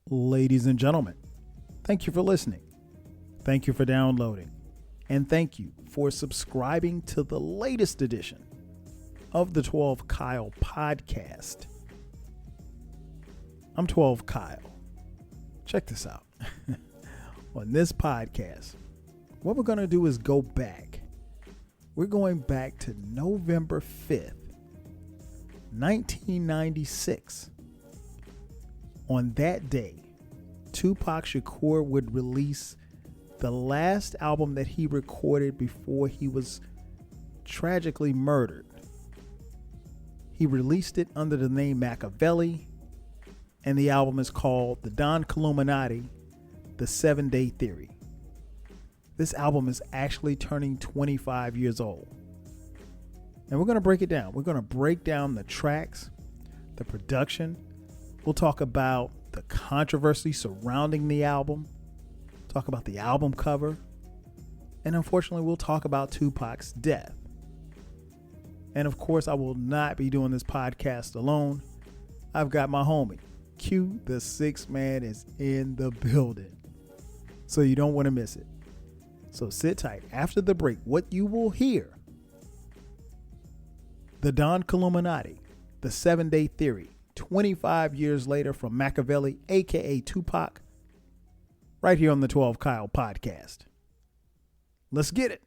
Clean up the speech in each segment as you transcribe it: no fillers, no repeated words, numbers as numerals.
Ladies and gentlemen, thank you for listening. Thank you for downloading. And thank you for subscribing to the latest edition of the 12 Kyle podcast. I'm 12 Kyle. Check this out. On this podcast, what we're going to do is go back. We're going back to November 5th, 1996. On that day, Tupac Shakur would release the last album that he recorded before he was tragically murdered. He released it under the name Machiavelli, and the album is called The Don Killuminati, The 7-Day Theory. This album is actually turning 25 years old. And we're going to break it down. We're going to break down the tracks, the production. We'll talk about the controversy surrounding the album, talk about the album cover, and unfortunately, we'll talk about Tupac's death. And of course, I will not be doing this podcast alone. I've got my homie, Q, the sixth man, is in the building. So you don't want to miss it. So sit tight. After the break, what you will hear, the Don Killuminati, the 7-Day Theory, 25 years later from Machiavelli, aka Tupac, right here on the 12 Kyle podcast. Let's get it.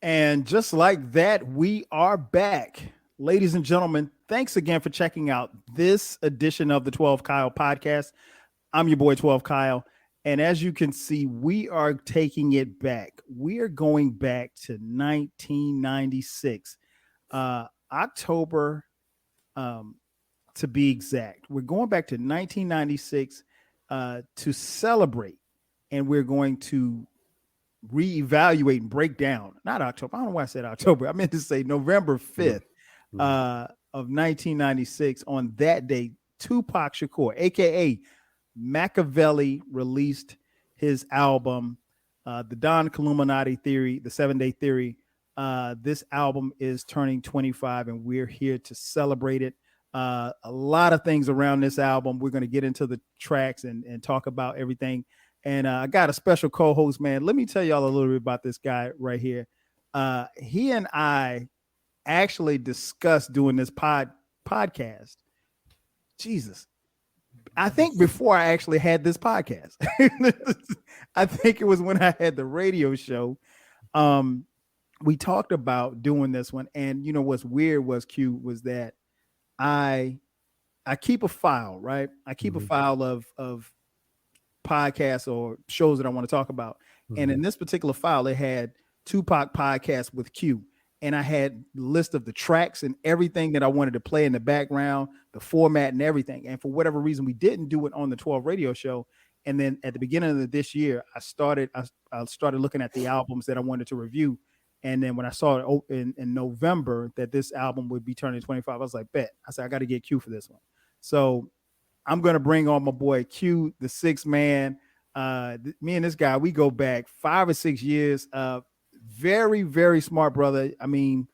And just like that, we are back. Ladies and gentlemen, thanks again for checking out this edition of the 12 Kyle podcast. I'm your boy 12 Kyle. And as you can see, we are taking it back. We are going back to 1996, October, to be exact. We're going back to 1996 to celebrate, and we're going to reevaluate and break down. Not October. I don't know why I said October. I meant to say November 5th of 1996. On that day, Tupac Shakur, aka Machiavelli, released his album, The Don Killuminati Theory, The 7-Day Theory. This album is turning 25, and we're here to celebrate it. A lot of things around this album. We're going to get into the tracks and talk about everything. And I got a special co-host, man. Let me tell y'all a little bit about this guy right here. He and I actually discussed doing this podcast. Jesus. I think before I actually had this podcast. I think it was when I had the radio show. We talked about doing this one. And you know what's weird was that I keep a file, right? I keep a file of podcasts or shows that I want to talk about. And in this particular file, it had Tupac podcast with Q. And I had the list of the tracks and everything that I wanted to play in the background, the format and everything. And for whatever reason, we didn't do it on the 12 radio show. And then at the beginning of this year, I started looking at the albums that I wanted to review. And then when I saw it in November that this album would be turning 25, I was like, bet. I said, I got to get Q for this one. So I'm going to bring on my boy Q, the sixth man. Me and this guy, we go back 5 or 6 years. Very, very smart brother. I mean,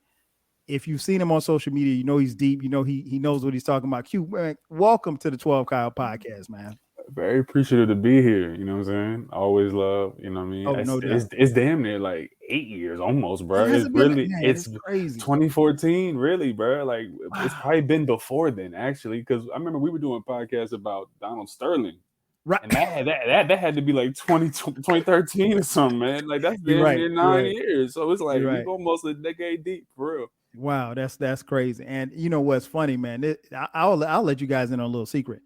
if you've seen him on social media, you know he's deep. You know he knows what he's talking about. Q, man, welcome to the 12 Kyle podcast, man. Very appreciative to be here. You know what I'm saying? Always love. You know what I mean? Oh, no doubt. It's damn near like 8 years almost, bro. It's crazy. 2014, really, bro. Like it's probably been before then, actually, because I remember we were doing podcasts about Donald Sterling. Right. And that had to be like 2013 or something, man. Like that's been near 9 years. So it's like we're almost a decade deep, for real. Wow, that's crazy. And you know what's funny, man? I'll let you guys in on a little secret.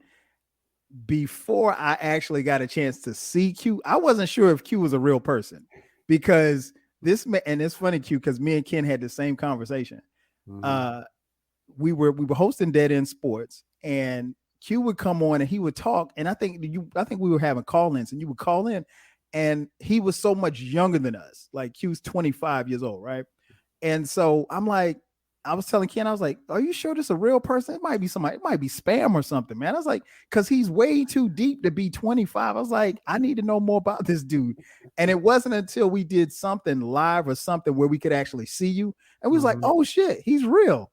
Before I actually got a chance to see Q, I wasn't sure if Q was a real person, because this man, and it's funny, Q, because me and Ken had the same conversation. We were hosting Dead End Sports, and Q would come on and he would talk, and I think we were having call-ins, and you would call in, and he was so much younger than us. Like Q's 25 years old, right? And so I'm like, I was telling Ken, I was like, are you sure this is a real person? It might be somebody, it might be spam or something, man. I was like, because he's way too deep to be 25. I was like, I need to know more about this dude. And it wasn't until we did something live or something where we could actually see you. And we was like, oh shit, he's real.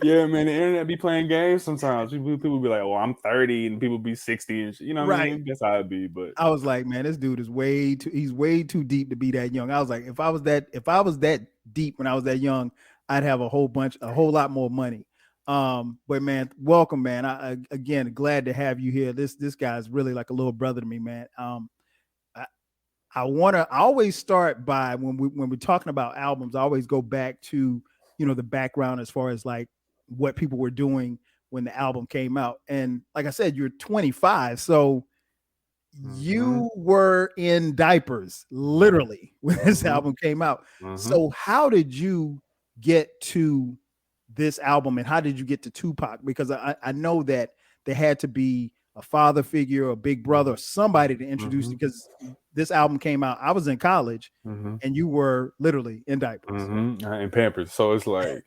Yeah, man, the internet be playing games sometimes. People be like, "Oh, I'm 30," and people be 60 and shit. You know what I Right. mean? That's how it be. But I was like, man, this dude is he's way too deep to be that young. I was like, if I was that deep when I was that young, I'd have a whole lot more money. But man, welcome, man. Again, glad to have you here. This guy's really like a little brother to me, man. I, I always start by when we're talking about albums, I always go back to, the background as far as like what people were doing when the album came out. And like I said, you're 25, so mm-hmm, you were in diapers literally when this mm-hmm, album came out. mm-hmm, So how did you get to this album, and how did you get to Tupac? Because I know that there had to be a father figure, a big brother, or somebody to introduce mm-hmm, you, because this album came out. I was in college mm-hmm, and you were literally in diapers. mm-hmm. And Pampers. So it's like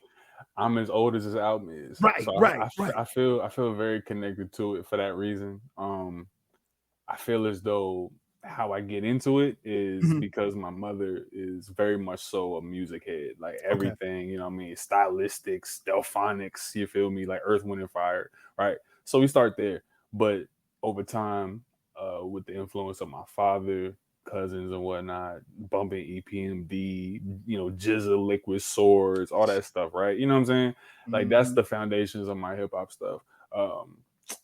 I'm as old as this album is. Right, So right, right. I feel very connected to it for that reason. I feel as though how I get into it is Mhm. because my mother is very much so a music head. Like Okay. everything, you know what I mean? Stylistics, Delphonics, you feel me? Like Earth, Wind, and Fire, right? So we start there. But over time, with the influence of my father, cousins, and whatnot, bumping EPMD, Jizza, Liquid Swords, all that stuff, right? You know what I'm saying? Like that's Mhm. the foundations of my hip hop stuff. Um,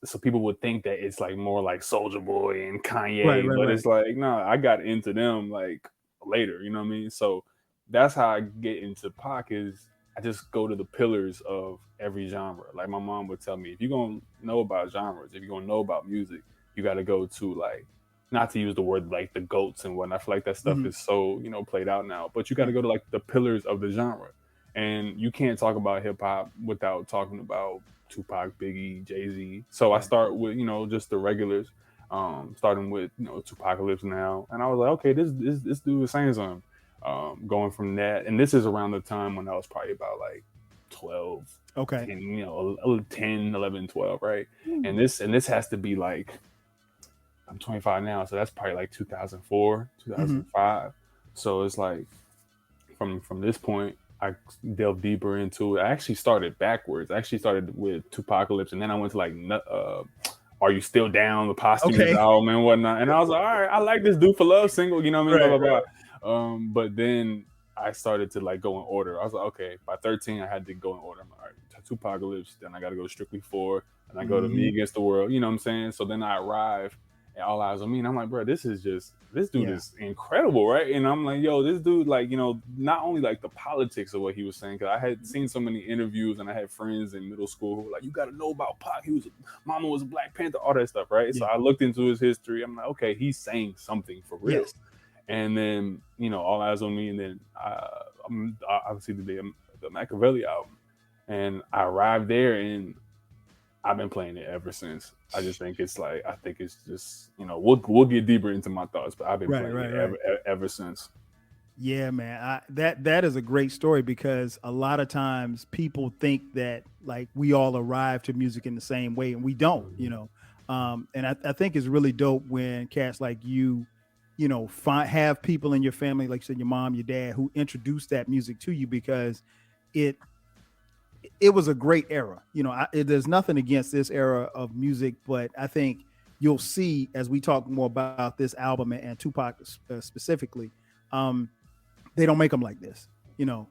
so people would think that it's like more like Soldier Boy and Right, Kanye, right, but right. it's like no, I got into them like later. You know what I mean? So that's how I get into Pac is I just go to the pillars of every genre. Like my mom would tell me, if you're gonna know about genres, if you're gonna know about music, you got to go to like not to use the word like the goats and whatnot. I feel like that stuff Mhm. is so played out now, but you got to Right. go to like the pillars of the genre, and you can't talk about hip hop without talking about Tupac, Biggie, Jay Z. So I Right. start with just the regulars, starting with Tupacalypse now, and I was like, okay, this dude is saying something. Going from that, and this is around the time when I was probably about like 12, Okay. 10, 10, 11, 12, right? Ooh. And this has to be like I'm 25 now, so that's probably like 2004, Mhm. 2005. So it's like from this point, I delved deeper into it. I actually started backwards. I actually started with Tupacalypse, and then I went to like "Are You Still Down," the posthumous Okay. album and whatnot. And I was like, all right, I like this "Do for Love" single. You know what I mean? Blah Right, blah right. blah. But then I started to like go in order. I was like, okay, by 13, I had to go in order. I'm like, all right, Tupacalypse. Then I got to go Strictly 4, and I go to Me Mhm. Against the World. You know what I'm saying? So then I arrive and All Eyes on Me, and I'm like, bro, this dude Yeah. is incredible, right? And I'm like, yo, this dude, like, not only like the politics of what he was saying, because I had seen so many interviews and I had friends in middle school who were like, you got to know about Pac. Mama was a Black Panther, all that stuff, right? So Yeah. I looked into his history. I'm like, okay, he's saying something for real. Yes. And then, All Eyes on Me, and then obviously the Machiavelli album. And I arrived there and I've been playing it ever since. I just think it's like I think it's just we'll get deeper into my thoughts, but I've been Right, playing right, it right. ever since. Yeah, man. That is a great story, because a lot of times people think that like we all arrive to music in the same way, and we don't. And I think it's really dope when cats like have people in your family, like you said, your mom, your dad, who introduced that music to you, because it it was a great era. There's nothing against this era of music, but I think you'll see as we talk more about this album and Tupac specifically. They don't make them like this. You know,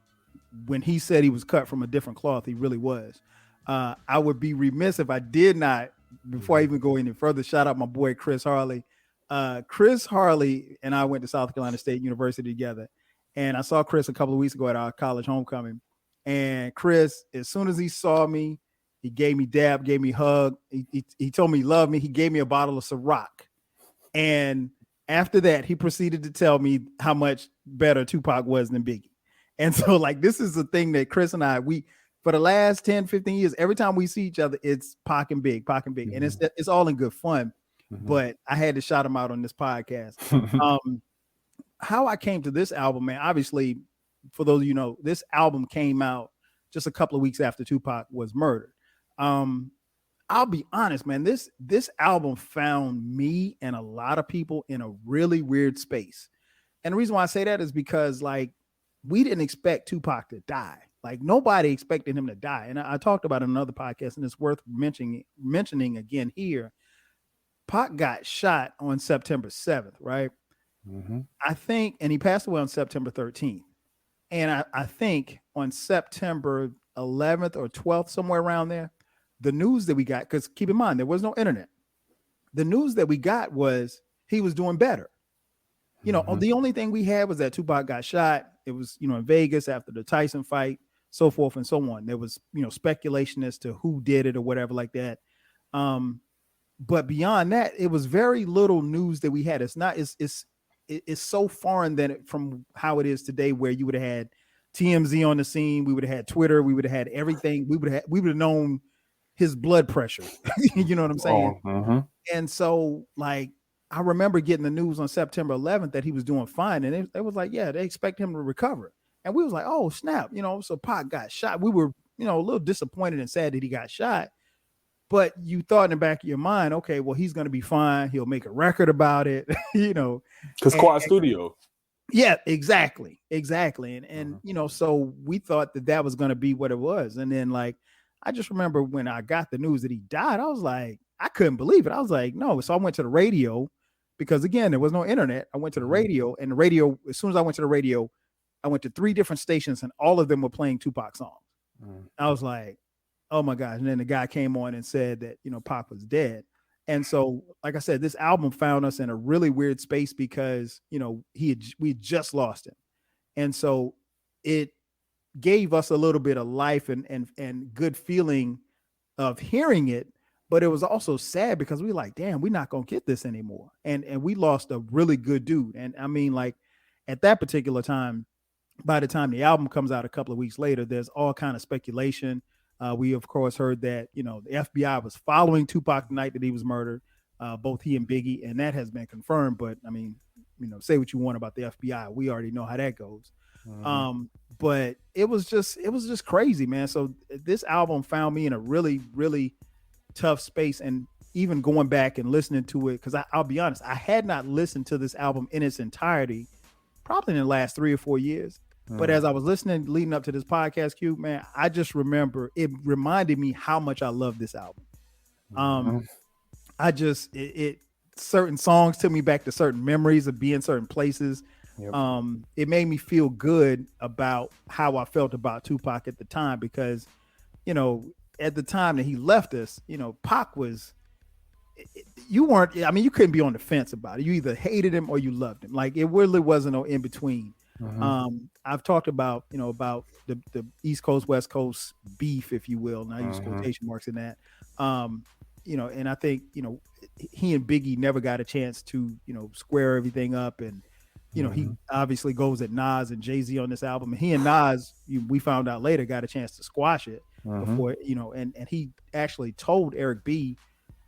when he said he was cut from a different cloth, he really was. I would be remiss if I did not, before I Mm-hmm. even go any further, shout out my boy Chris Harley. Chris Harley and I went to South Carolina State University together, and I saw Chris a couple of weeks ago at our college homecoming. And Chris, as soon as he saw me, he gave me dab, gave me a hug. He told me he loved me. He gave me a bottle of Ciroc. And after that, he proceeded to tell me how much better Tupac was than Biggie. And so, like, this is the thing that Chris and we, for the last 10, 15 years, every time we see each other, it's Pac and Big, Pac and Big. And it's all in good fun. Mm-hmm. But I had to shout him out on this podcast. Um, how I came to this album, man, obviously, for those of you know, this album came out just a couple of weeks after Tupac was murdered. Um, I'll be honest, man. This album found me and a lot of people in a really weird space. And the reason why I say that is because like we didn't expect Tupac to die. Like nobody expected him to die. And I talked about it in another podcast, and it's worth mentioning again here. Pac got shot on September 7th, right? Mm-hmm. I think, and he passed away on September 13th. And I think on September 11th or 12th, somewhere around there, the news that we got, because keep in mind, there was no internet. The news that we got was he was doing better. Mm-hmm. The only thing we had was that Tupac got shot. It was, in Vegas after the Tyson fight, so forth and so on. There was, speculation as to who did it or whatever like that. But beyond that, it was very little news that we had. It's so foreign from how it is today, where you would have had TMZ on the scene, we would have had Twitter, we would have had everything, we would have known his blood pressure. You know what I'm saying? Oh, mm-hmm. And so, like, I remember getting the news on September 11th that he was doing fine, and it was like, yeah, they expect him to recover, and we was like, oh snap, So Pac got shot. We were, a little disappointed and sad that he got shot. But you thought in the back of your mind, okay, well, he's going to be fine. He'll make a record about it, Because Quad Studio. Yeah, exactly. And so we thought that was going to be what it was. And then, like, I just remember when I got the news that he died, I was like, I couldn't believe it. I was like, no. So I went to the radio because, again, there was no internet. I went to the radio, and as soon as I went to the radio, I went to 3 different stations, and all of them were playing Tupac songs. I was like, oh my gosh. And then the guy came on and said that, Pac was dead. And so, like I said, this album found us in a really weird space because, we had just lost him. And so it gave us a little bit of life and good feeling of hearing it. But it was also sad because we were like, damn, we're not going to get this anymore. And we lost a really good dude. And I mean, like, at that particular time, by the time the album comes out a couple of weeks later, there's all kind of speculation. We, of course, heard that, the FBI was following Tupac the night that he was murdered, both he and Biggie, and that has been confirmed. But I mean, say what you want about the FBI. We already know how that goes. Mm-hmm. But it was just crazy, man. So this album found me in a really, really tough space. And even going back and listening to it, because I'll be honest, I had not listened to this album in its entirety probably in the last 3 or 4 years. But as I was listening, leading up to this podcast, Q, man, I just remember it reminded me how much I love this album. Certain songs took me back to certain memories of being certain places. Yep. It made me feel good about how I felt about Tupac at the time, because, at the time that he left us, Pac was, you couldn't be on the fence about it. You either hated him or you loved him. Like, it really wasn't no in between. Mm-hmm. I've talked about, about the East Coast, West Coast beef, if you will, and I use quotation marks in that. And I think, he and Biggie never got a chance to, square everything up. And, he obviously goes at Nas and Jay-Z on this album. And he and Nas, we found out later, got a chance to squash it before, and he actually told Eric B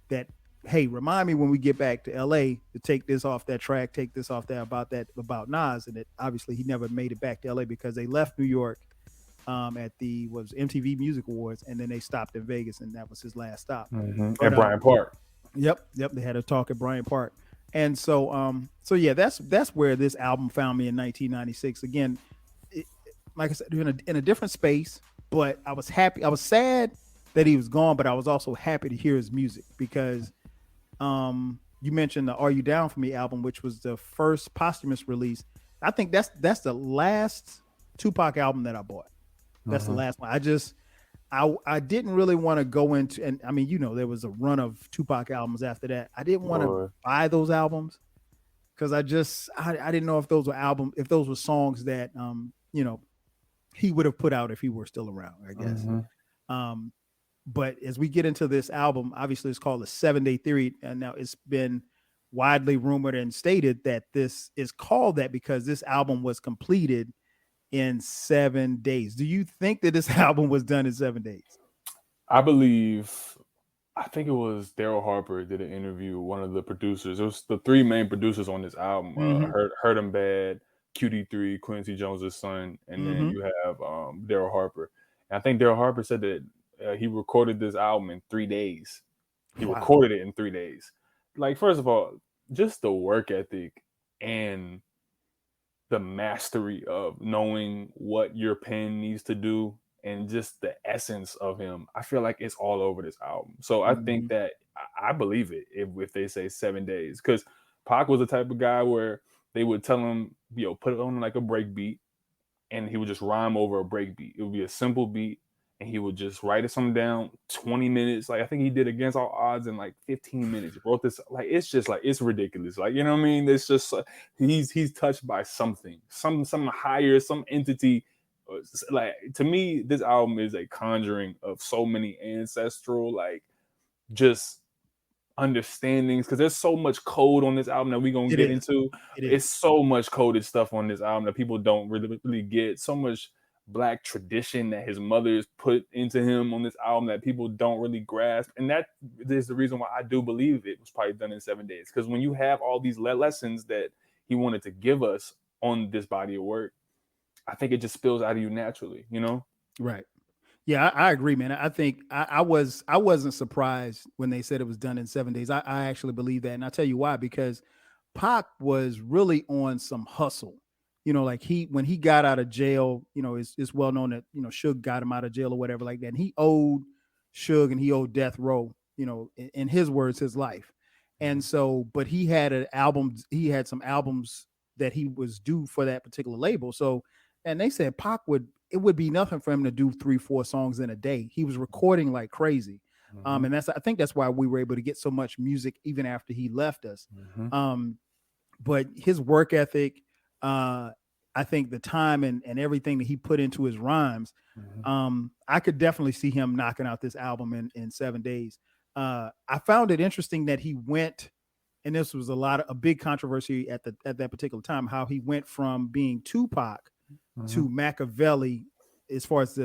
that, hey, remind me when we get back to LA to take this off that track, take this off there about Nas. And it obviously he never made it back to LA because they left New York at the MTV Music Awards, and then they stopped in Vegas, and that was his last stop. But, at Bryant Park. Yep. They had a talk at Bryant Park. And so yeah, that's where this album found me in 1996. Again, like I said, in a different space, but I was happy. I was sad that he was gone, but I was also happy to hear his music because you mentioned the Are You Down For Me album, which was the first posthumous release. I think that's the last Tupac album that I bought. That's the last one. I didn't really want to go into, and I mean, there was a run of Tupac albums after that. I didn't want to buy those albums because I didn't know if those were songs that he would have put out if he were still around, I guess. But as we get into this album, obviously it's called the 7-Day Theory. And now it's been widely rumored and stated that this is called that because this album was completed in 7 days. Do you think that this album was done in 7 days? I think it was Daryl Harper did an interview with one of the producers. It was the 3 main producers on this album, Hurt 'Em Bad, QD3, Quincy Jones' son, and then you have Daryl Harper. And I think Daryl Harper said that he recorded this album in 3 days. He recorded it in 3 days. Like, first of all, just the work ethic and the mastery of knowing what your pen needs to do and just the essence of him, I feel like it's all over this album. So I think Mhm. that I believe it if they say 7 days, because Pac was the type of guy where they would tell him, put it on like a break beat, and he would just rhyme over a break beat. It would be a simple beat, and he would just write it something down. 20 minutes, like I think he did Against All Odds in like 15 minutes. He wrote this, like it's just like it's ridiculous. Like, you know what I mean? It's just he's touched by something, some higher, some entity. Like, to me, this album is a conjuring of so many ancestral, like, just understandings, because there's so much code on this album that we're gonna It get is. into. It It's is. so much coded stuff on this album that people don't really get. So much black tradition that his mother's put into him on this album that people don't really grasp. And that is the reason why I do believe it was probably done in 7 days. Because when you have all these lessons that he wanted to give us on this body of work, I think it just spills out of you naturally, you know? Right. Yeah, I agree, man. I think I wasn't surprised when they said it was done in 7 days. I actually believe that, and I'll tell you why. Because Pac was really on some hustle. Like when he got out of jail, it's well known that Suge got him out of jail or whatever like that. And he owed Suge and he owed Death Row, in his words, his life. And so, but he had an album. He had some albums that he was due for that particular label. So, and they said Pac would it would be nothing for him to do 3-4 songs in a day. He was recording like crazy. Mm-hmm. And I think that's why we were able to get so much music even after he left us. Mm-hmm. But his work ethic, I think the time and everything that he put into his rhymes, I could definitely see him knocking out this album in 7 days. I found it interesting that he went, and this was a big controversy at that particular time, how he went from being Tupac to Machiavelli as far as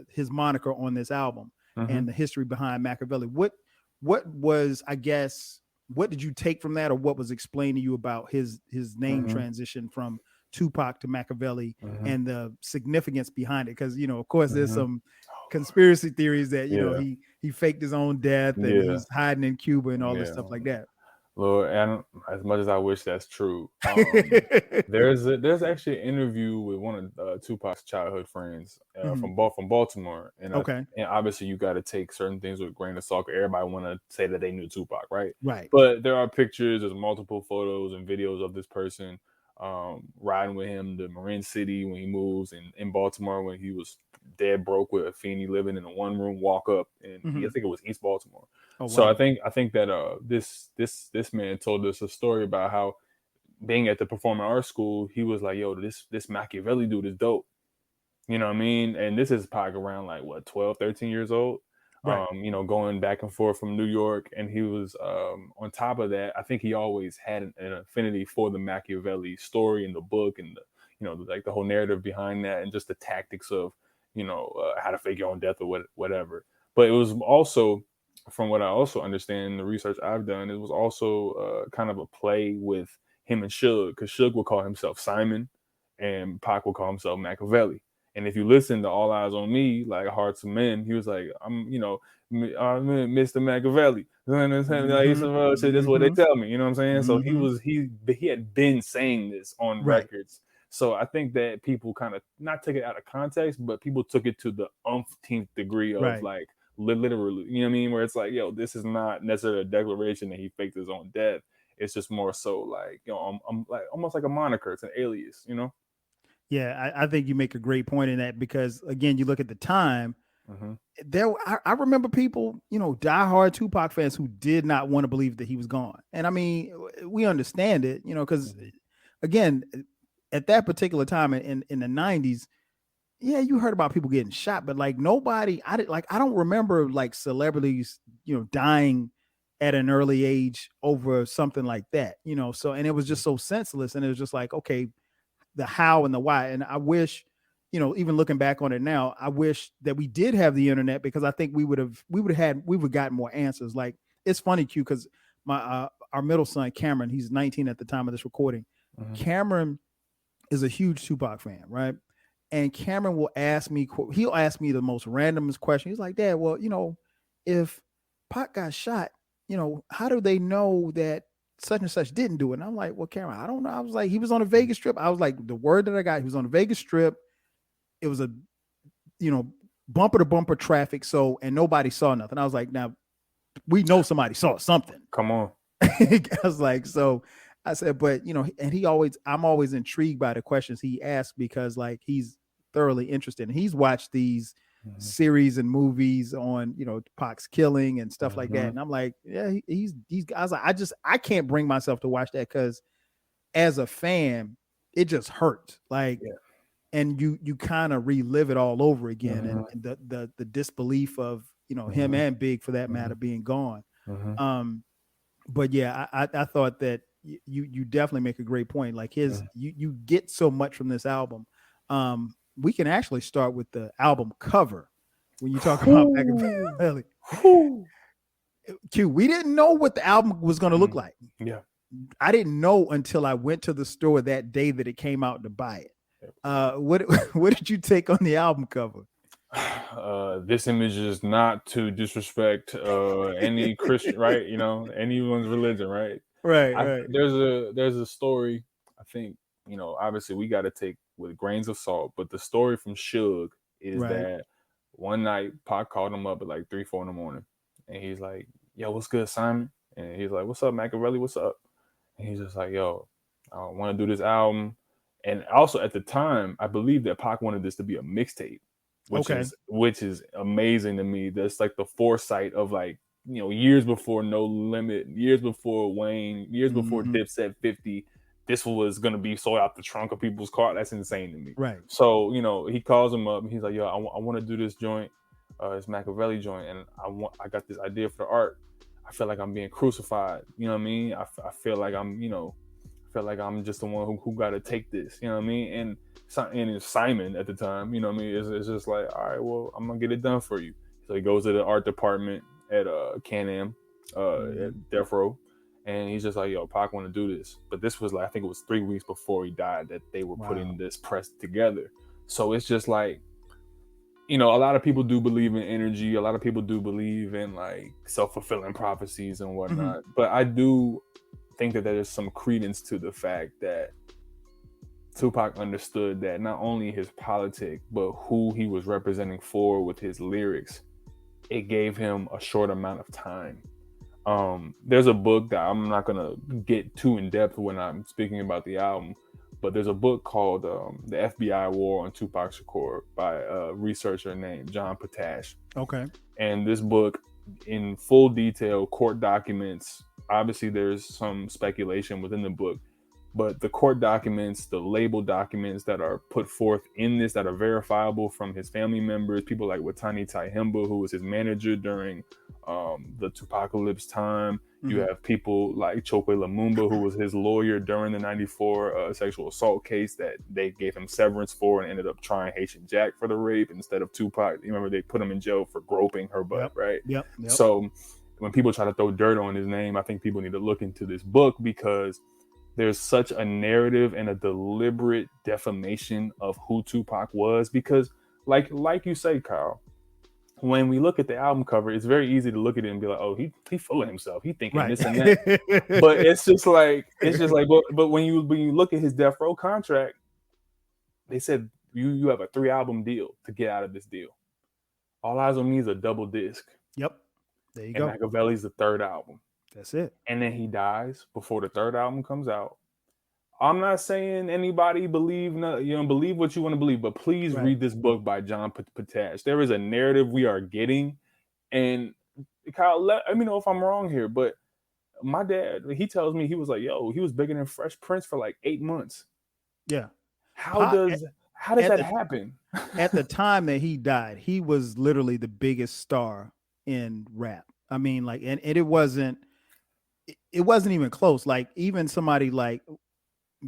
his moniker on this album and the history behind Machiavelli. What was, I guess, what did you take from that, or what was explained to you about his name transition from Tupac to Machiavelli and the significance behind it? Because of course, there's some conspiracy theories that Yeah. he faked his own death and Yeah. he's hiding in Cuba and all this Yeah. stuff like that. Lord, and as much as I wish that's true, there's actually an interview with one of Tupac's childhood friends Mhm. from Baltimore, and Okay. and obviously you got to take certain things with a grain of salt. Everybody want to say that they knew Tupac, right? Right. But there are pictures, there's multiple photos and videos of this person riding with him to Marin City when he moves, and in Baltimore when he was dead broke with a Feeney, living in a one room walk up, and I think it was East Baltimore. Oh So wow. I think that this man told us a story about how, being at the performing arts school, he was like, yo, this Machiavelli dude is dope. You know what I mean? And this is Pac around like what, 12, 13 years old. Right. Going back and forth from New York. And he was on top of that, I think he always had an affinity for the Machiavelli story in the book, and like the whole narrative behind that, and just the tactics of, how to fake your own death or whatever. But it was also, from what I also understand, the research I've done, it was also kind of a play with him and Suge, because Suge would call himself Simon and Pac would call himself Machiavelli. And if you listen to All Eyes on Me, like Hearts of Men, he was like, I'm Mr. Machiavelli. Like, Mhm. shit, that's what they Mhm. tell me. You know what I'm saying? So Mhm. he had been saying this on Right. records. So I think that people kind of not took it out of context, but people took it to the umpteenth degree of Right. like literally, you know what I mean? Where it's like, yo, this is not necessarily a declaration that he faked his own death. It's just more so like, I'm like almost like a moniker. It's an alias, you know? Yeah, I think you make a great point in that, because again, you look at the time. Mm-hmm. I remember people, diehard Tupac fans who did not want to believe that he was gone. And I mean, we understand it, because again, at that particular time in the 90s, yeah, you heard about people getting shot, but like nobody, I don't remember like celebrities, dying at an early age over something like that, so, and it was just so senseless. And it was just like, okay, the how and the why. And I wish, even looking back on it now, I wish that we did have the internet, because I think we would have gotten more answers. Like, it's funny, Q, because my our middle son Cameron, he's 19 at the time of this recording. Mm-hmm. Cameron is a huge Tupac fan, right? And Cameron he'll ask me the most randomest question. He's like, Dad, well, if Pac got shot, how do they know that such and such didn't do it? And I'm like, well, Cameron, I don't know. I was like, he was on a Vegas Strip. I was like, the word that I got, he was on a Vegas Strip. It was a, bumper to bumper traffic. So, and nobody saw nothing. I was like, now we know somebody saw something. Come on. I was like, so I said, but and I'm always intrigued by the questions he asks because like he's thoroughly interested and he's watched these series and movies on, Pac's killing and stuff like that. And I'm like, yeah, he's I was like, I can't bring myself to watch that because as a fan, it just hurts. Like, Yeah. and you kind of relive it all over again, and the disbelief of him and Big for that matter being gone. But yeah, I thought that you definitely make a great point. Like you get so much from this album. We can actually start with the album cover when you talk about Machiavelli. Q, we didn't know what the album was going to look like. Yeah. I didn't know until I went to the store that day that it came out to buy it. What did you take on the album cover? This image is not to disrespect any Christian, right? Anyone's religion, right? Right. There's a story. I think obviously we got to take with grains of salt, but the story from Suge is that one night Pac called him up at like 3-4 in the morning, and he's like, "Yo, what's good, Simon?" And he's like, "What's up, Machiavelli? What's up?" And he's just like, "Yo, I want to do this album." And also at the time, I believe that Pac wanted this to be a mixtape, which is amazing to me. That's like the foresight of like, years before No Limit, years before Wayne, years before Dipset 50, this was going to be sold out the trunk of people's car. That's insane to me. Right. So, he calls him up and he's like, "Yo, I want to do this joint, this Machiavelli joint. And I got this idea for the art. I feel like I'm being crucified. You know what I mean? I feel like I'm just the one who got to take this, you know what I mean?" And it's Simon at the time, you know what I mean? It's just like, all right, well, I'm going to get it done for you. So he goes to the art department at Can-Am, at Death Row. And he's just like, "Yo, Pac want to do this." But this was like, I think it was 3 weeks before he died that they were putting this press together. So it's just like, a lot of people do believe in energy. A lot of people do believe in like self-fulfilling prophecies and whatnot. But I do think that there is some credence to the fact that Tupac understood that not only his politic, but who he was representing for with his lyrics, it gave him a short amount of time. There's a book that I'm not gonna get too in depth when I'm speaking about the album, but there's a book called The FBI War on Tupac Shakur by a researcher named John Potash. Okay. And this book, in full detail, court documents. Obviously, there's some speculation within the book, but the court documents, the label documents that are put forth in this that are verifiable from his family members, people like Watani Taihimba, who was his manager during the Tupacalypse time. You have people like Chokwe Lumumba, who was his lawyer during the 94 sexual assault case that they gave him severance for and ended up trying Haitian Jack for the rape instead of Tupac. You remember they put him in jail for groping her butt, right? Yep. So when people try to throw dirt on his name, I think people need to look into this book because there's such a narrative and a deliberate defamation of who Tupac was. Because like you say, Kyle, when we look at the album cover, it's very easy to look at it and be like, "Oh, he full of himself. He thinking this and that." But it's just like, but when you look at his Death Row contract, they said you have a 3-album deal to get out of this deal. All Eyes on Me is a double disc. Yep. There you go. And Machiavelli's the 3rd album. That's it. And then he dies before the 3rd album comes out. I'm not saying anybody believe what you want to believe, but please read this book by John Potash. There is a narrative we are getting, and Kyle, let me know if I'm wrong here, but my dad, he tells me he was like, "Yo, he was bigger than Fresh Prince for like 8 months." Yeah. How does that happen? At the time that he died, he was literally the biggest star in rap. I mean, like, and it wasn't even close. Like, even somebody like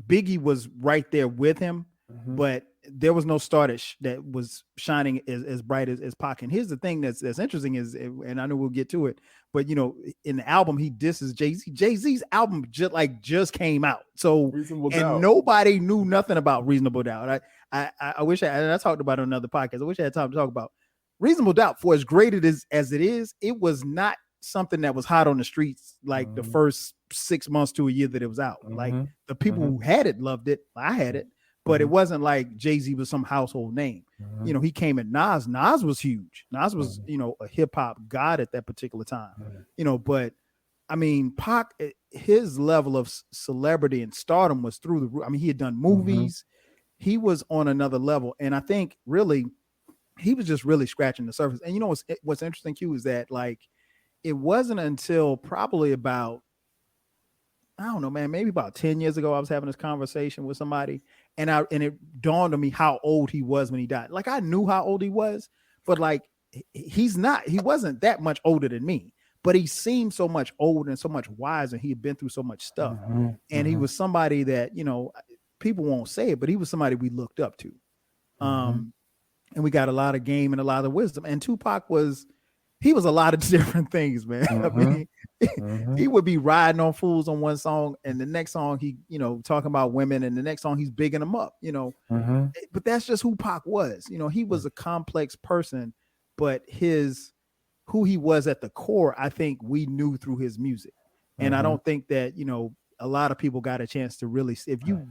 Biggie was right there with him, but there was no star that was shining as bright as Pac. And here's the thing that's interesting is, and I know we'll get to it, but in the album he disses Jay-Z. Jay-Z's album just came out, so nobody knew nothing about Reasonable Doubt. I wish I talked about it on another podcast. I wish I had time to talk about Reasonable Doubt. For as great it is as it is, it was not something that was hot on the streets like the first 6 months to a year that it was out. Like the people who had it loved it. I had it, but it wasn't like Jay-Z was some household name. You know, he came at Nas. Nas was huge. Nas was, you know, a hip hop god at that particular time. You know, but I mean, Pac, his level of celebrity and stardom was through the roof. I mean, he had done movies. He was on another level, and I think really he was just really scratching the surface. And you know what's interesting, Q, is that like it wasn't until probably about, I don't know, man, maybe about 10 years ago, I was having this conversation with somebody, and it dawned on me how old he was when he died. Like I knew how old he was, but like he wasn't that much older than me, but he seemed so much older and so much wiser. He had been through so much stuff. And he was somebody that, you know, people won't say it, but he was somebody we looked up to. And we got a lot of game and a lot of wisdom. And Tupac was a lot of different things, man. I mean, he would be riding on fools on one song, and the next song he, you know, talking about women, and the next song he's bigging them up, you know. But that's just who Pac was. You know, he was a complex person, but who he was at the core, I think we knew through his music. And I don't think that, you know, a lot of people got a chance to really, if you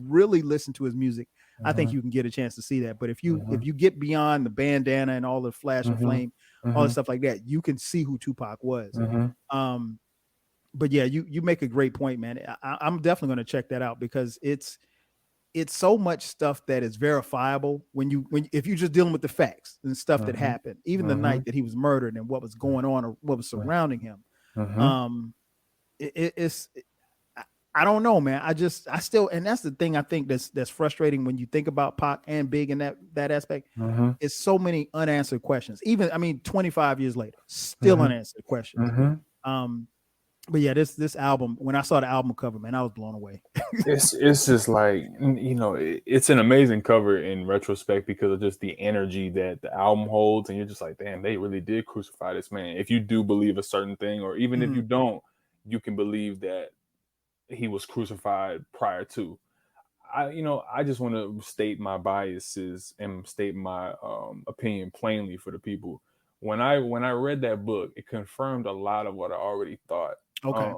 really listen to his music, I think you can get a chance to see that. But if you get beyond the bandana and all the flash and flame, all the stuff like that, you can see who Tupac was. But yeah, you make a great point, man. I'm definitely going to check that out, because it's so much stuff that is verifiable if you're just dealing with the facts and stuff that happened, even the night that he was murdered and what was going on or what was surrounding him. I don't know, man. I still, and that's the thing I think that's frustrating when you think about Pac and Big in that aspect. It's so many unanswered questions. Even, I mean, 25 years later, still unanswered questions. But yeah, this album, when I saw the album cover, man, I was blown away. It's just like, you know, it's an amazing cover in retrospect because of just the energy that the album holds, and you're just like, damn, they really did crucify this man. If you do believe a certain thing, or even if you don't, you can believe that he was crucified prior to. I just want to state my biases and state my opinion plainly for the people. When I read that book, it confirmed a lot of what I already thought. Okay.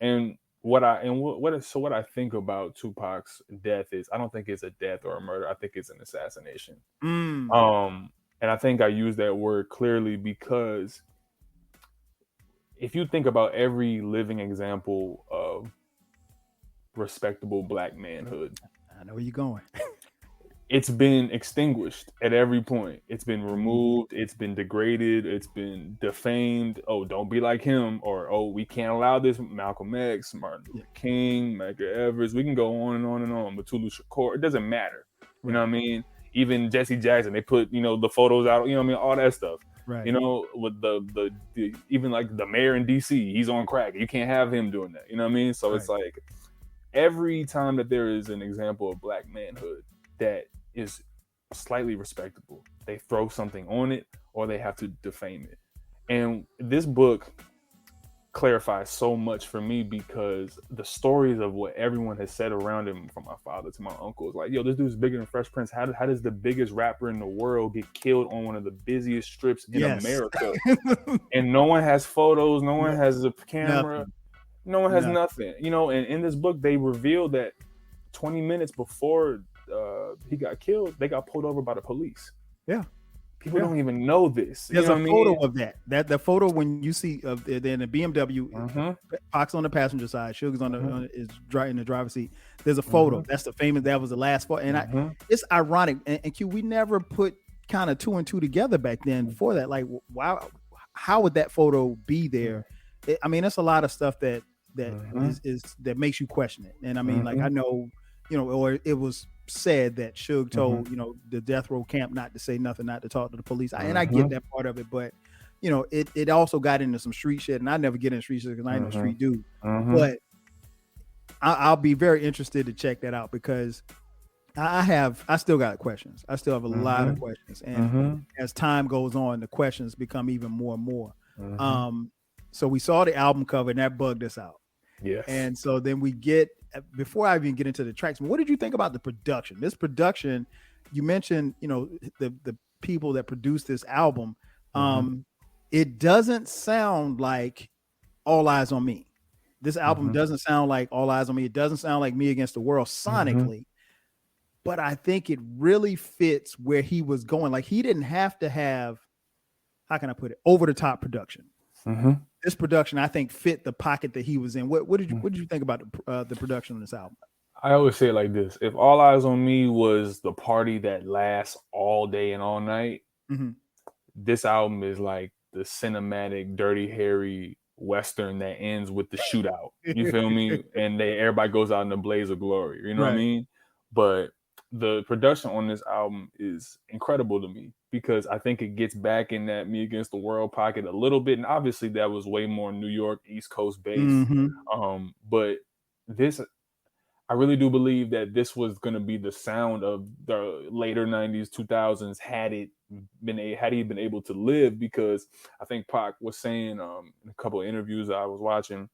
And what I think about Tupac's death is, I don't think it's a death or a murder. I think it's an assassination. And I think I use that word clearly because if you think about every living example of respectable Black manhood, I know where you're going. it's been extinguished at every point. It's been removed. It's been degraded. It's been defamed. Oh, don't be like him. Or, oh, we can't allow this. Malcolm X, Martin Luther King, Medgar Evers. We can go on and on and on. Matulu Shakur. It doesn't matter. You know what I mean? Even Jesse Jackson, they put, you know, the photos out, you know what I mean? All that stuff. Right. You know, with the even like the mayor in DC, he's on crack. You can't have him doing that. You know what I mean? So it's like every time that there is an example of Black manhood that is slightly respectable, they throw something on it or they have to defame it. And this book clarifies so much for me because the stories of what everyone has said around him, from my father to my uncle, is like, yo, this dude's bigger than Fresh Prince. How does the biggest rapper in the world get killed on one of the busiest strips in America? And no one has photos, no one has a camera, Nothing. no one has nothing. You know, and in this book, they revealed that 20 minutes before he got killed, they got pulled over by the police. Yeah. People don't even know this. There's a photo of that. The photo when you see of in the BMW, Pac's on the passenger side, Sugar's on is in the driver's seat. There's a photo. That's the famous. That was the last photo, and it's ironic. And Q, we never put kind of two and two together back then. Before that, like, wow, how would that photo be there? I mean, it's a lot of stuff that is that makes you question it. And I mean, like, I know, you know, or it was said that Suge told, you know, the death row camp not to say nothing, not to talk to the police. And I get that part of it, but you know, it also got into some street shit, and I never get in street shit because I ain't no street dude. But I'll be very interested to check that out because I still got questions. I still have a lot of questions, and as time goes on, the questions become even more and more. So we saw the album cover, and that bugged us out. Yes. And so then we get, before I even get into the tracks, what did you think about the production? This production, you mentioned, you know, the people that produced this album. It doesn't sound like All Eyes on Me. This album doesn't sound like All Eyes on Me. It doesn't sound like Me Against the World sonically. but I think it really fits where he was going. Like he didn't have to have, how can I put it, over the top production. Mm-hmm. This production, I think, fit the pocket that he was in. What did you think about the production on this album? I always say it like this: if All Eyes on Me was the party that lasts all day and all night, Mm-hmm. this album is like the cinematic, dirty, hairy western that ends with the shootout. You feel me? And everybody goes out in a blaze of glory. You know what I Right. mean? But the production on this album is incredible to me because I think it gets back in that Me Against the World pocket a little bit. And obviously that was way more New York, East Coast based. Mm-hmm. But this, I really do believe that this was going to be the sound of the later 90s, 2000s had he been able to live, because I think Pac was saying in a couple of interviews I was watching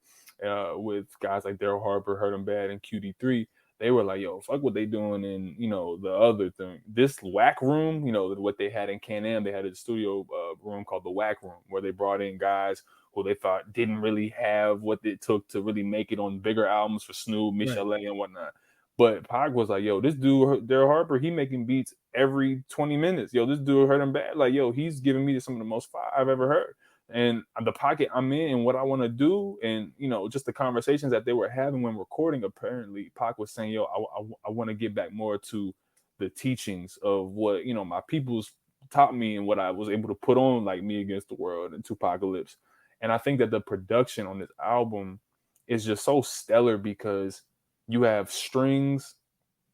with guys like Daryl Harper, Hurt 'Em Bad, and QD3, they were like, yo, fuck what they doing in, the other thing. This Whack Room, what they had in Can-Am, they had a studio room called the Whack Room, where they brought in guys who they thought didn't really have what it took to really make it on bigger albums for Snoop, Right. Michel'le, and whatnot. But Pac was like, yo, this dude, Daryl Harper, he making beats every 20 minutes. Yo, this dude Hurt 'Em Bad. Like, yo, he's giving me some of the most fire I've ever heard. And the pocket I'm in and what I want to do, and, just the conversations that they were having when recording, apparently Pac was saying, yo, I want to get back more to the teachings of what, my people's taught me and what I was able to put on, like Me Against the World and Tupacalypse. And I think that the production on this album is just so stellar because you have strings,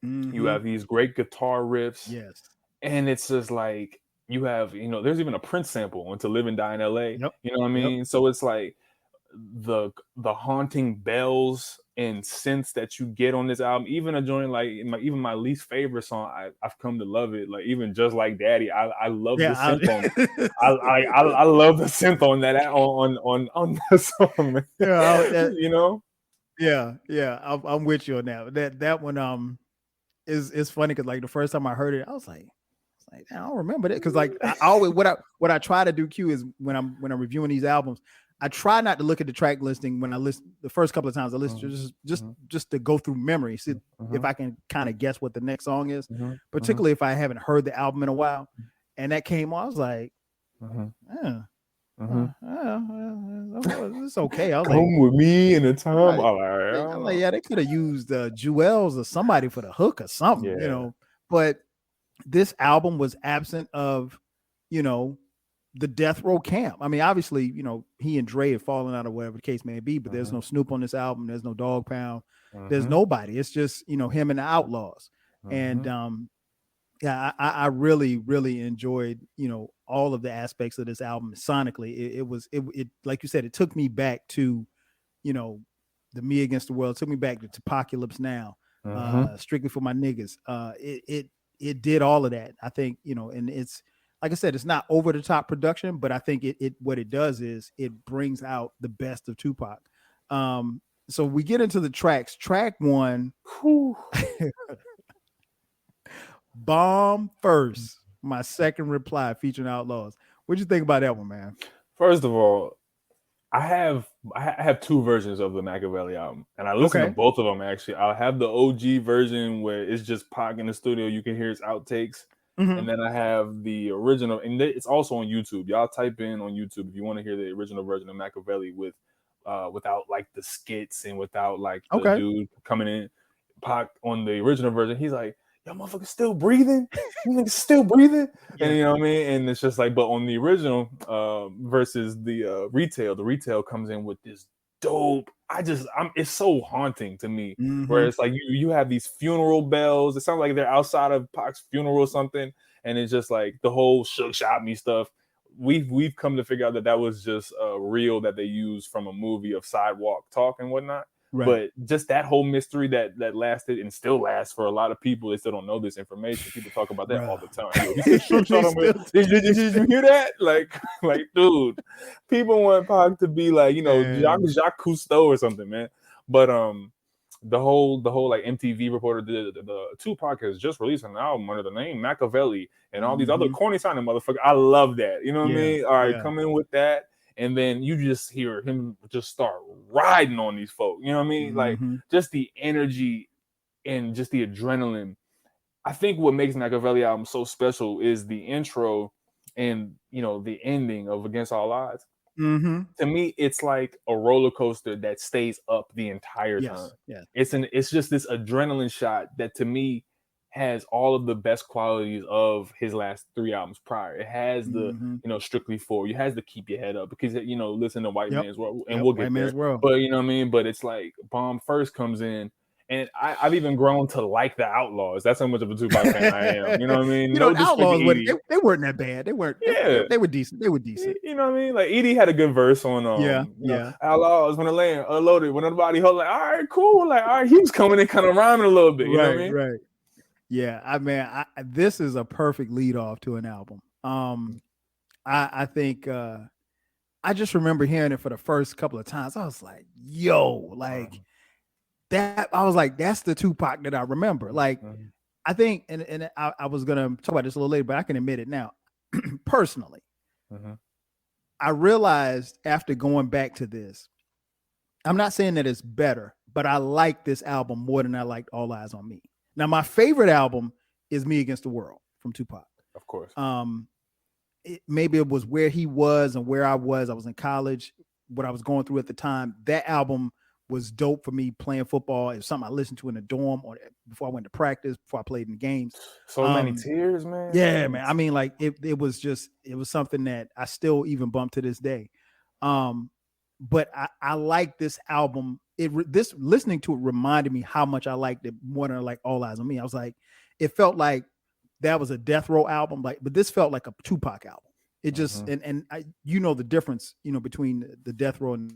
you have these great guitar riffs, Yes. and it's just like you have, there's even a Prince sample on To Live and Die in LA. Yep. You know what I Yep. mean? So it's like the haunting bells and synths that you get on this album, even a joint like even my least favorite song, I've come to love it, like even Just Like Daddy, I love the Yeah. synth on I love the synth on that on that song, man. Yeah. Yeah. I'm with you on that. That one is funny because like the first time I heard it, I was like, I don't remember that, because like I always what I try to do, Q, is when I'm reviewing these albums, I try not to look at the track listing when I listen the first couple of times I listen to just to go through memory, see if I can kind of guess what the next song is, particularly if I haven't heard the album in a while. And that came on, I was like, yeah. It's okay. I was like, come with me in a time. I'm like, yeah, they could have used Jewels or somebody for the hook or something, but this album was absent of, the Death Row camp. I mean, obviously, he and Dre have fallen out or whatever the case may be, but there's no Snoop on this album. There's no Dog Pound. There's nobody. It's just, him and the Outlaws. And yeah, I really, really enjoyed, all of the aspects of this album sonically. It like you said, it took me back to, the Me Against the World. It took me back to Apocalypse Now, Strictly for My Niggas. It did all of that. I think, and it's, like I said, it's not over the top production, but I think it what it does is it brings out the best of Tupac. So we get into the tracks. Track one, Bomb First, My Second Reply, featuring Outlaws. What'd you think about that one, man? First of all, I have two versions of the Machiavelli album, and I listen to both of them. Actually, I'll have the OG version where it's just Pac in the studio, you can hear his outtakes, and then I have the original, and it's also on YouTube. Y'all type in on YouTube if you want to hear the original version of Machiavelli without like the skits and without like the dude coming in. Pac on the original version, he's like, "Yo, motherfucker, still breathing? You niggas still breathing?" Yeah. And you know what I mean? And it's just like, but on the original versus the retail comes in with this dope. It's so haunting to me, where it's like you have these funeral bells. It sounds like they're outside of Pac's funeral or something, and it's just like the whole shook shot me stuff. We've come to figure out that was just a reel that they used from a movie of Sidewalk Talk and whatnot. Right. But just that whole mystery that lasted and still lasts for a lot of people. They still don't know this information. People talk about that all the time. Yo, he said shook shot him. Did you hear that? Like, dude, people want Pac to be like, Jacques Cousteau or something, man. But the whole like MTV reporter, the Tupac has just released an album under the name Machiavelli and all these other corny sounding motherfuckers. I love that. You know what I mean? All right, come in with that. And then you just hear him just start riding on these folks. You know what I mean? Like just the energy and just the adrenaline. I think what makes Machiavelli album so special is the intro and the ending of Against All Odds. Mm-hmm. To me, it's like a roller coaster that stays up the entire time. Yes. Yes. It's just this adrenaline shot that to me has all of the best qualities of his last three albums prior. It has the Mm-hmm. Strictly For You, has to Keep Your Head Up because listen to White Yep. Man's World, and Yep. we'll White get Man's there. World. But you know what I mean. But it's like Bomb first comes in. And I've even grown to like the Outlaws. That's how much of a Tupac fan I am. You know what I mean? No The disrespect to Outlaws Edie. they weren't that bad. They weren't. Yeah. They were decent. They were decent. You know what I mean? Like Edie had a good verse on Yeah. Yeah. Outlaws when the land unloaded when nobody hold like, all right, cool. Like, all right, he was coming in kind of rhyming a little bit. You know what I mean? Right. Yeah. I mean, this is a perfect lead off to an album. I think I just remember hearing it for the first couple of times. I was like, yo, like that. I was like, that's the Tupac that I remember. Like, I think, and I was gonna talk about this a little later, but I can admit it now. Personally, I realized after going back to this, I'm not saying that it's better, but I like this album more than I liked All Eyes on Me. Now, my favorite album is Me Against the World from Tupac. Of course. Maybe it was where he was and where I was. I was in college, what I was going through at the time. That album was dope for me playing football. It was something I listened to in the dorm or before I went to practice, before I played in the games. So many tears, man. Yeah, man. I mean, like it was something that I still even bump to this day. But I like this album. This listening to it reminded me how much I liked it more than like All Eyes on Me. I was like, it felt like that was a Death Row album, but this felt like a Tupac album. It just and the difference, between the Death Row and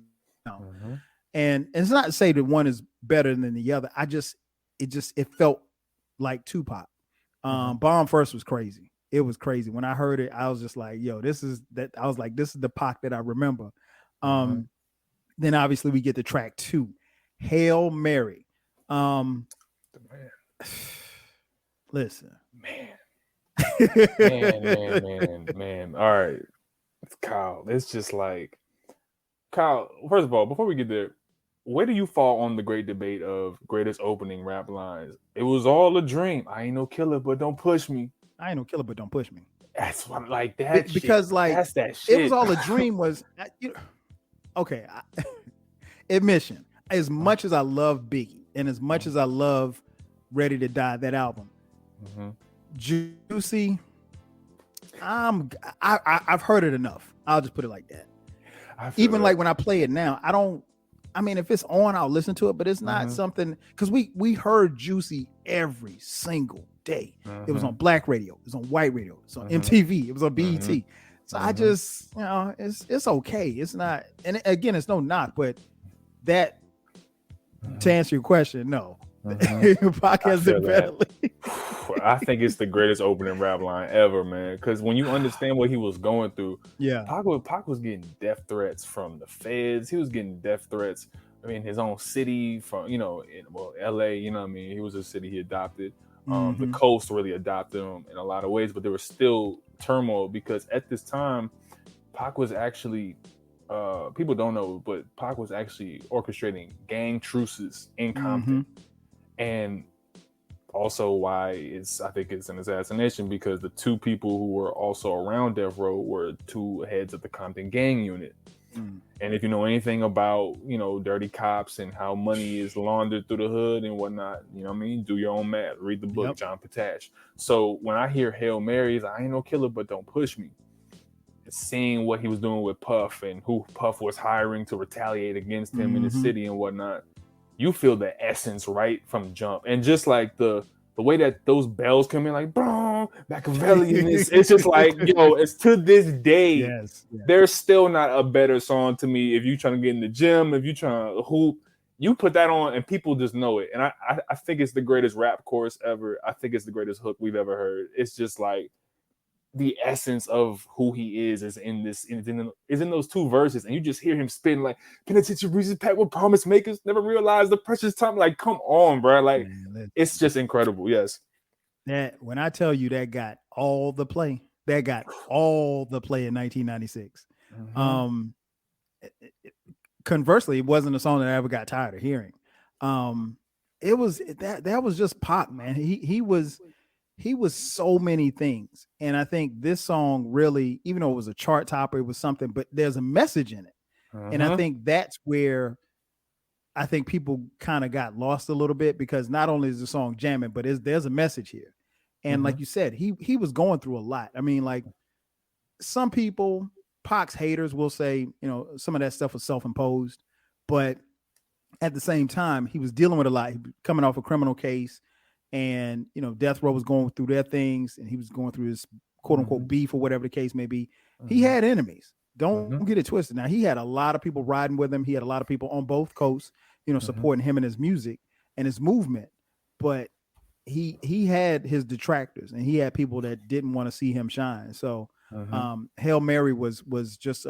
and it's not to say that one is better than the other. It felt like Tupac. Bomb first was crazy. It was crazy. When I heard it, I was just like, yo, this is the Pac that I remember. Then obviously we get to track 2, Hail Mary. Listen, man. All right, Kyle. It's just like, Kyle. First of all, before we get there, where do you fall on the great debate of greatest opening rap lines? It was all a dream. I ain't no killer, but don't push me. I ain't no killer, but don't push me. That's what like that because shit. Like that's that shit. It was all a dream. Was okay. Admission. As much as I love Biggie and as much as I love Ready to Die, that album, Juicy. I've heard it enough. I'll just put it like that. Even like when I play it now, I mean, if it's on, I'll listen to it, but it's not something, because we heard Juicy every single day. It was on Black radio, it was on white radio, it was on MTV, it was on BET. So I just, it's okay. It's not, and again, it's no knock, but that, to answer your question, no. Pac has been better. I think it's the greatest opening rap line ever, man. Because when you understand what he was going through, Pac was getting death threats from the feds. He was getting death threats. I mean, his own city from LA. You know what I mean? He was a city he adopted. The coast really adopted him in a lot of ways, but there was still turmoil because at this time, Pac was actually. People don't know, but Pac was actually orchestrating gang truces in Compton. And also why I think it's an assassination, because the two people who were also around Death Row were two heads of the Compton gang unit. And if you know anything about, dirty cops and how money is laundered through the hood and whatnot, you know what I mean? Do your own math. Read the book, John Patash. So when I hear Hail Marys, I ain't no killer, but don't push me. Seeing what he was doing with Puff and who Puff was hiring to retaliate against him in the city and whatnot, you feel the essence right from jump. And just like the way that those bells come in, like boom, Machiavelli, it's just like, it's to this day, there's still not a better song to me. If you're trying to get in the gym, if you're trying to hoop, you put that on and people just know it. And I think it's the greatest rap chorus ever. I think it's the greatest hook we've ever heard. It's just like, the essence of who he is in those two verses, and you just hear him spitting like penitentiary breezes packed with promise makers, never realize the precious time. Like, come on, bro. Like, it's just incredible. Yes. That when I tell you that got all the play in 1996. Conversely, it wasn't a song that I ever got tired of hearing. It was that was just Pac, man. He was he was so many things. And I think this song really, even though it was a chart topper, it was something, but there's a message in it. And I Uh-huh. think that's where I think people kind of got lost a little bit, because not only is the song jamming, but there's a message here. And Uh-huh. like you said, he was going through a lot. I mean, like some people, Pac's haters will say, some of that stuff was self-imposed, but at the same time, he was dealing with a lot. He was coming off a criminal case, and Death Row was going through their things, and he was going through his quote unquote Uh-huh. beef or whatever the case may be. He Uh-huh. had enemies. Don't Uh-huh. get it twisted. Now he had a lot of people riding with him. He had a lot of people on both coasts, Uh-huh. supporting him and his music and his movement. But he had his detractors, and he had people that didn't want to see him shine. So Uh-huh. Hail Mary was just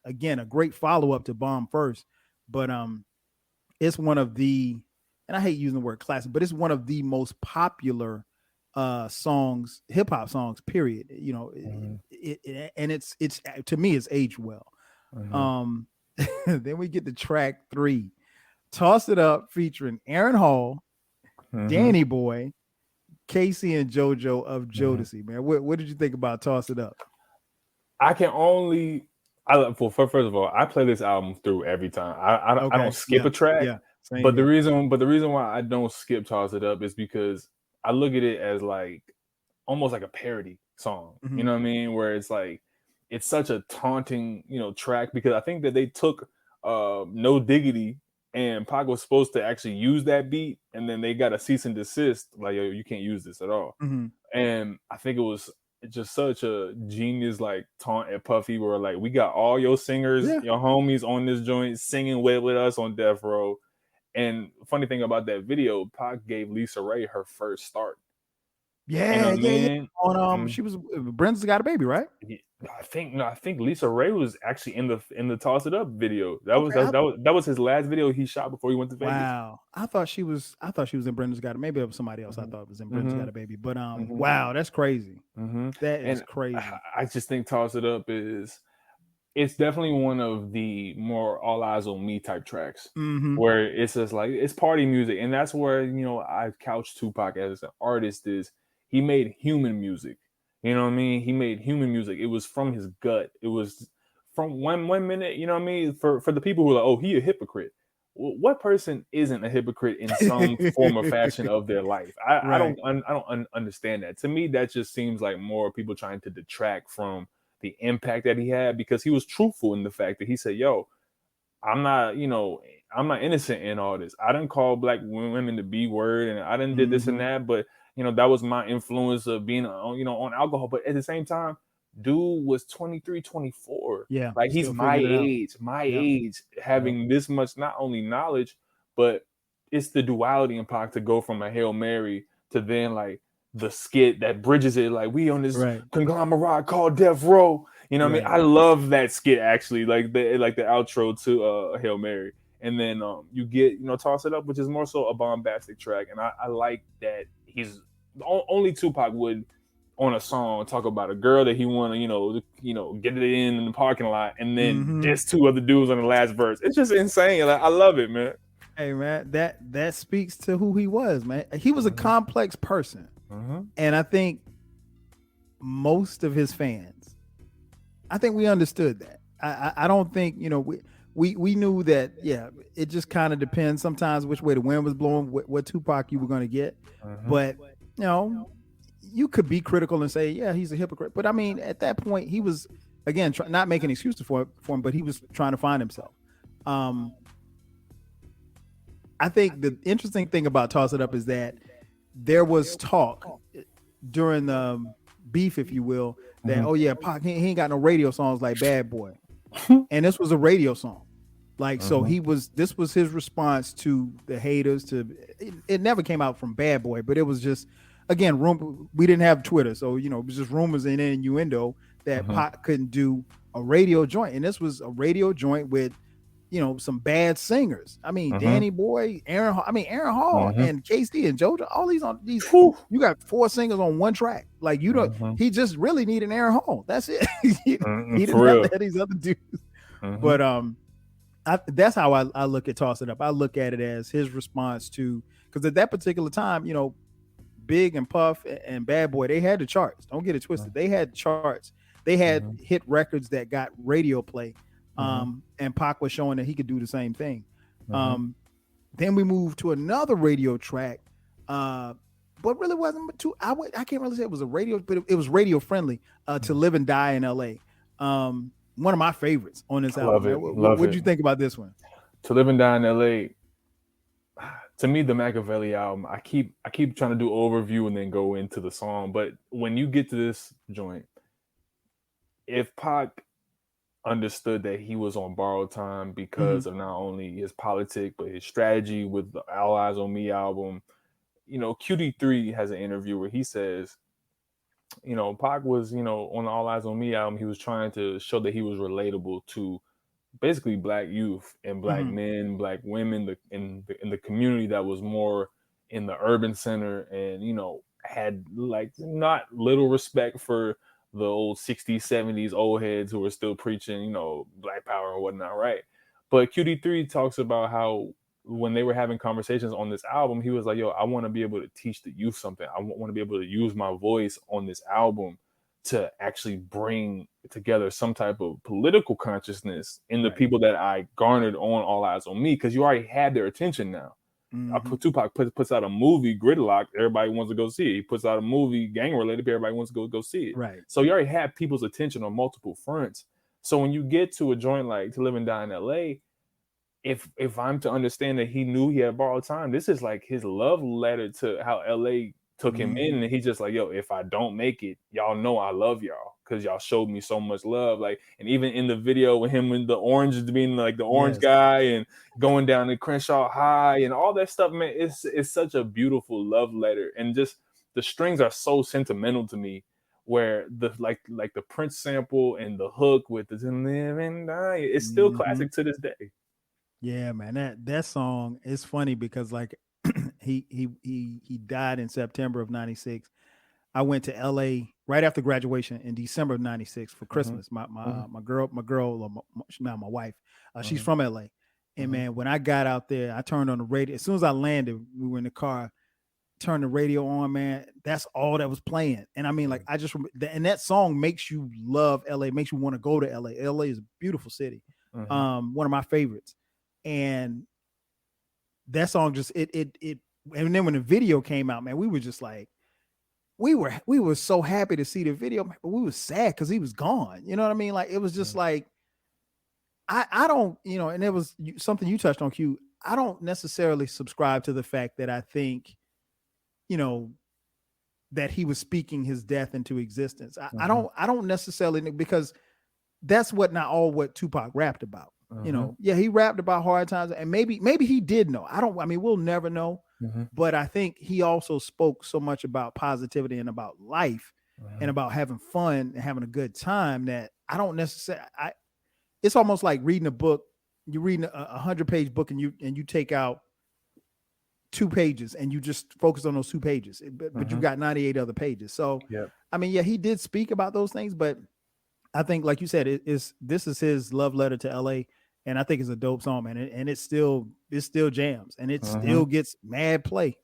again a great follow up to Bomb First, but it's one of the, and I hate using the word classic, but it's one of the most popular songs, hip hop songs, period. Uh-huh. And it's to me it's aged well. Uh-huh. Um then we get to track 3, Toss It Up, featuring Aaron Hall, Uh-huh. Danny Boy, Casey and JoJo of Uh-huh. Jodeci. Man, what did you think about Toss It Up? I can only well, first of all, I play this album through every time. I don't Okay, skip yeah, a track, yeah, same here. but the reason why I don't skip Toss It Up is because I look at it as like almost like a parody song. You Hmm. know what I mean? Where it's like it's such a taunting, track, because I think that they took No Diggity, and Pac was supposed to actually use that beat, and then they got a cease and desist, like, yo, you can't use this at all. Hmm. And I think it was just such a genius like taunt at Puffy, where like we got all your singers, Yeah, your homies on this joint singing with us on Death Row. And funny thing about that video, Pac gave Lisa Ray her first start. You know yeah, what I yeah, yeah. mean? On Mm, she was Brenda's Got a Baby, right? yeah, I think no, I think Lisa Ray was actually in the Toss It Up video. That was Okay. that was his last video he shot before he went to Vegas. Wow. I thought she was in Brenda's Got a, maybe it was somebody else I Hmm. thought was in Brenda's Hmm. Got a Baby. But Hmm. wow, that's crazy. Hmm. That is And crazy. I just think Toss It Up is it's definitely one of the more all eyes on me type tracks, Mm-hmm. where it's just like it's party music. And that's where I couch Tupac as an artist. Is he made human music. You know what I mean? He made human music. It was from his gut. It was from one minute, you know what I mean? For the people who are like, oh, he a hypocrite. What person isn't a hypocrite in some form or fashion of their life? Right. I don't understand that. To me, that just seems like more people trying to detract from the impact that he had, because he was truthful in the fact that he said, yo, I'm not, I'm not innocent in all this. I didn't call black women the B word, and I didn't did this and Mm-hmm. that, but that was my influence of being on, on alcohol. But at the same time, dude was 23, 24. Yeah. Like he's Still figuring it out. my Yep. age, Yep. having this much not only knowledge, but it's the duality in Pac to go from a Hail Mary to then like the skit that bridges it, like we on this Right. conglomerate called Death Row. You know what I mean? Right. I love that skit actually, like the outro to Hail Mary. And then you get, Toss It Up, which is more so a bombastic track. And I like that he's only Tupac would on a song talk about a girl that he want to, get it in the parking lot, and then Mm-hmm. diss 2 other dudes on the last verse. It's just insane. Like, I love it, man. Hey man, that speaks to who he was, man. He was a Uh-huh. complex person. Uh-huh. And I think most of his fans, I think we understood that. I don't think, we knew that, yeah, it just kind of depends sometimes which way the wind was blowing, what Tupac you were going to get. Uh-huh. But, you know, you could be critical and say, yeah, he's a hypocrite. But I mean, at that point, he was, again, not making excuses for him, but he was trying to find himself. I think the interesting thing about Toss It Up is that there was talk during the beef, if you will, that, Uh-huh. oh yeah, Pac, he ain't got no radio songs like Bad Boy. And this was a radio song. Like, so Uh-huh. this was his response to the haters. It never came out from Bad Boy, but it was just, again, we didn't have Twitter. So, it was just rumors and innuendo that Uh-huh. Pac couldn't do a radio joint. And this was a radio joint with, some bad singers. I mean, Uh-huh. Danny Boy, Aaron Hall Uh-huh. and KC and JoJo, all these on these, Whew. you got 4 singers on one track. Like, Uh-huh. he just really needed Aaron Hall. That's it. he didn't For have real. to have these other dudes. Uh-huh. But that's how I look at Toss It Up. I look at it as his response to, because at that particular time, Big and Puff and Bad Boy, they had the charts. Don't get it twisted. They had charts. They had Mhm. hit records that got radio play. Mhm. And Pac was showing that he could do the same thing. Mhm. Um, then we moved to another radio track, but really wasn't too. I can't really say it was a radio, but it was radio friendly. To Mhm. Live and Die in L.A. One of my favorites on this I album, love man. it. Love What do it. you think about this one? To Live and Die in LA, to me, the Machiavelli album, I keep trying to do overview and then go into the song. But when you get to this joint, if Pac understood that he was on borrowed time Mm-hmm. because of not only his politic but his strategy with the All Eyes on Me album, QD3 has an interview where he says, Pac was, on the All Eyes on Me album, he was trying to show that he was relatable to basically black youth and black Mm-hmm. men, black women, in the community that was more in the urban center, and had like not little respect for the old 60s, 70s old heads who were still preaching, black power and whatnot, right? But QD3 talks about how when they were having conversations on this album, he was like, yo, I want to be able to teach the youth something. I want to be able to use my voice on this album to actually bring together some type of political consciousness in the Right. people that I garnered on All Eyes on Me, because you already had their attention now. Mm-hmm. Tupac puts out a movie, Gridlock, everybody wants to go see it. He puts out a movie, gang related, everybody wants to go see it. Right. So you already have people's attention on multiple fronts. So when you get to a joint like To Live and Die in LA, if I'm to understand that he knew he had borrowed time, this is like his love letter to how LA took him Mm-hmm. in, and he's just like, yo, if I don't make it, y'all know I love y'all because y'all showed me so much love. Like, and even in the video with him and the orange being like the orange Yes. guy and going down to Crenshaw High and all that stuff, man, it's such a beautiful love letter, and just the strings are so sentimental to me. Where the like the Prince sample and the hook with the live and die, it's still Mm-hmm. classic to this day. Yeah, man. That song is funny because like he died in September of '96. I went to LA right after graduation in December of '96 for Mhm, Christmas. My my mhm, uh, my girl, my girl, or now my wife, she's mhm, from LA. And mhm, man, when I got out there, I turned on the radio. As soon as I landed, we were in the car. Turned the radio on, man. That's all that was playing. And I mean, like, mhm, I just and that song makes you love LA, makes you want to go to LA. LA is a beautiful city. mhm, One of my favorites. And that song just it. And then when the video came out, man, we were just like, we were so happy to see the video, but we were sad because he was gone. You know what I mean? Like it was just mhm, like I don't, and it was something you touched on, Q. I don't necessarily subscribe to the fact that I think, you know, that he was speaking his death into existence. mhm, I don't necessarily, because that's not all what Tupac rapped about. mhm, Yeah, he rapped about hard times, and maybe he did know. I mean, we'll never know. mhm, But I think he also spoke so much about positivity and about life and mhm, about having fun and having a good time that I don't necessarily. It's almost like reading a book. You're reading a 100-page book, and you take out 2 pages and you just focus on those 2 pages, but you mhm. got 98 other pages. So, Yep. I mean, yeah, he did speak about those things, but I think, like you said, this is his love letter to LA, and I think it's a dope song, man. And it still jams, and it Mhm, still gets mad play,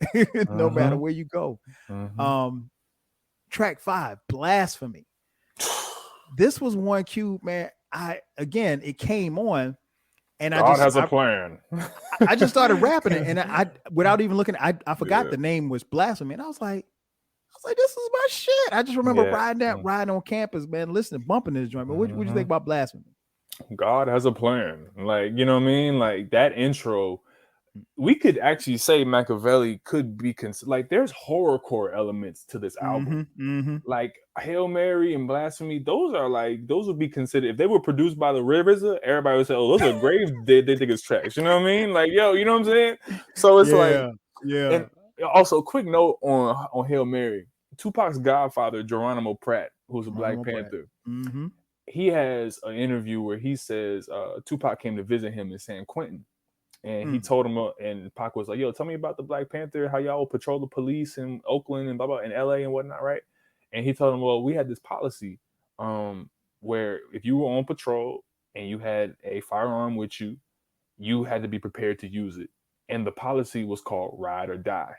no matter mhm, where you go. mhm. Um, Track 5, Blasphemy. This was one cue, man. It came on, and God has a plan. I just started rapping it, and I without even looking, I forgot Yeah. the name was Blasphemy, and I was like, this is my shit. I just remember Yeah. riding on campus, man, listening, bumping this joint. Man, what you think Mhm. about Blasphemy? God has a plan. Like, you know what I mean? Like that intro, we could actually say Machiavelli could be like there's horrorcore elements to this album. Mm-hmm. Mm-hmm. Like Hail Mary and Blasphemy, those would be considered if they were produced by the RZA, everybody would say, oh, those are grave they think it's tracks. You know what I mean? Like, yo, you know what I'm saying? So it's like, Yeah. Yeah. and also quick note on Hail Mary. Tupac's godfather, Geronimo Pratt, who's a Black Geronimo Pratt. Panther, Mm-hmm. he has an interview where he says Tupac came to visit him in San Quentin. And he Mm. told him, and Pac was like, yo, tell me about the Black Panther, how y'all patrol the police in Oakland and blah, blah, in LA and whatnot, right? And he told him, well, we had this policy where if you were on patrol and you had a firearm with you, you had to be prepared to use it. And the policy was called ride or die.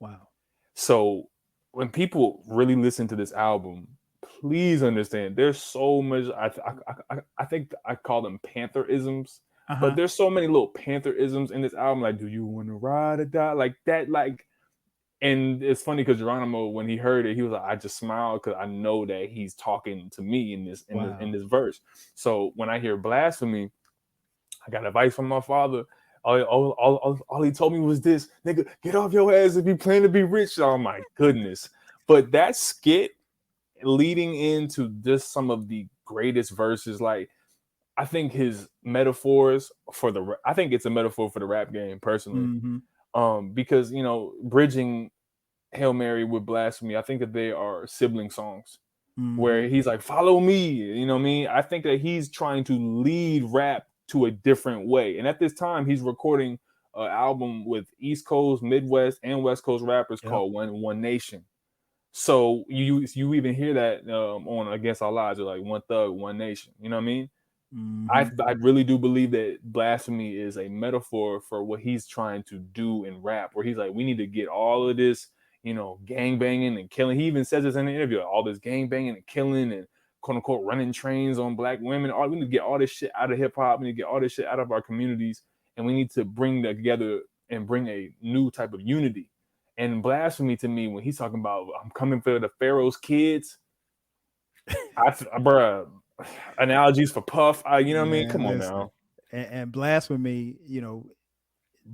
Wow. So when people really listen to this album, please understand there's so much. I think I call them Pantherisms, but Uh-huh. there's so many little Pantherisms in this album. Like, do you want to ride or die? Like that. Like, and it's funny because Geronimo, when he heard it, he was like, I just smiled because I know that he's talking to me in this in Wow. this verse. So when I hear blasphemy, I got advice from my father. All he told me was this, nigga, get off your ass if you plan to be rich. Oh my goodness. But that skit leading into just some of the greatest verses, like I think his metaphors for I think it's a metaphor for the rap game personally. Mm-hmm. Because bridging Hail Mary with Blasphemy, I think that they are sibling songs Mm-hmm. where he's like, follow me. You know what I mean? I think that he's trying to lead rap to a different way. And at this time, he's recording an album with East Coast, Midwest, and West Coast rappers Yep. called One Nation. So you even hear that on Against Our Lives, like One Thug, One Nation. You know what I mean? Mm-hmm. I really do believe that Blasphemy is a metaphor for what he's trying to do in rap, where he's like, we need to get all of this, gang banging and killing. He even says this in the interview, all this gang banging and killing and quote unquote running trains on black women. We need to get all this shit out of hip hop. We need to get all this shit out of our communities, and we need to bring that together and bring a new type of unity. And Blasphemy to me, when he's talking about I'm coming for the Pharaoh's kids, bruh, analogies for Puff. You know what I mean? Man, Come on listen. now. And blasphemy,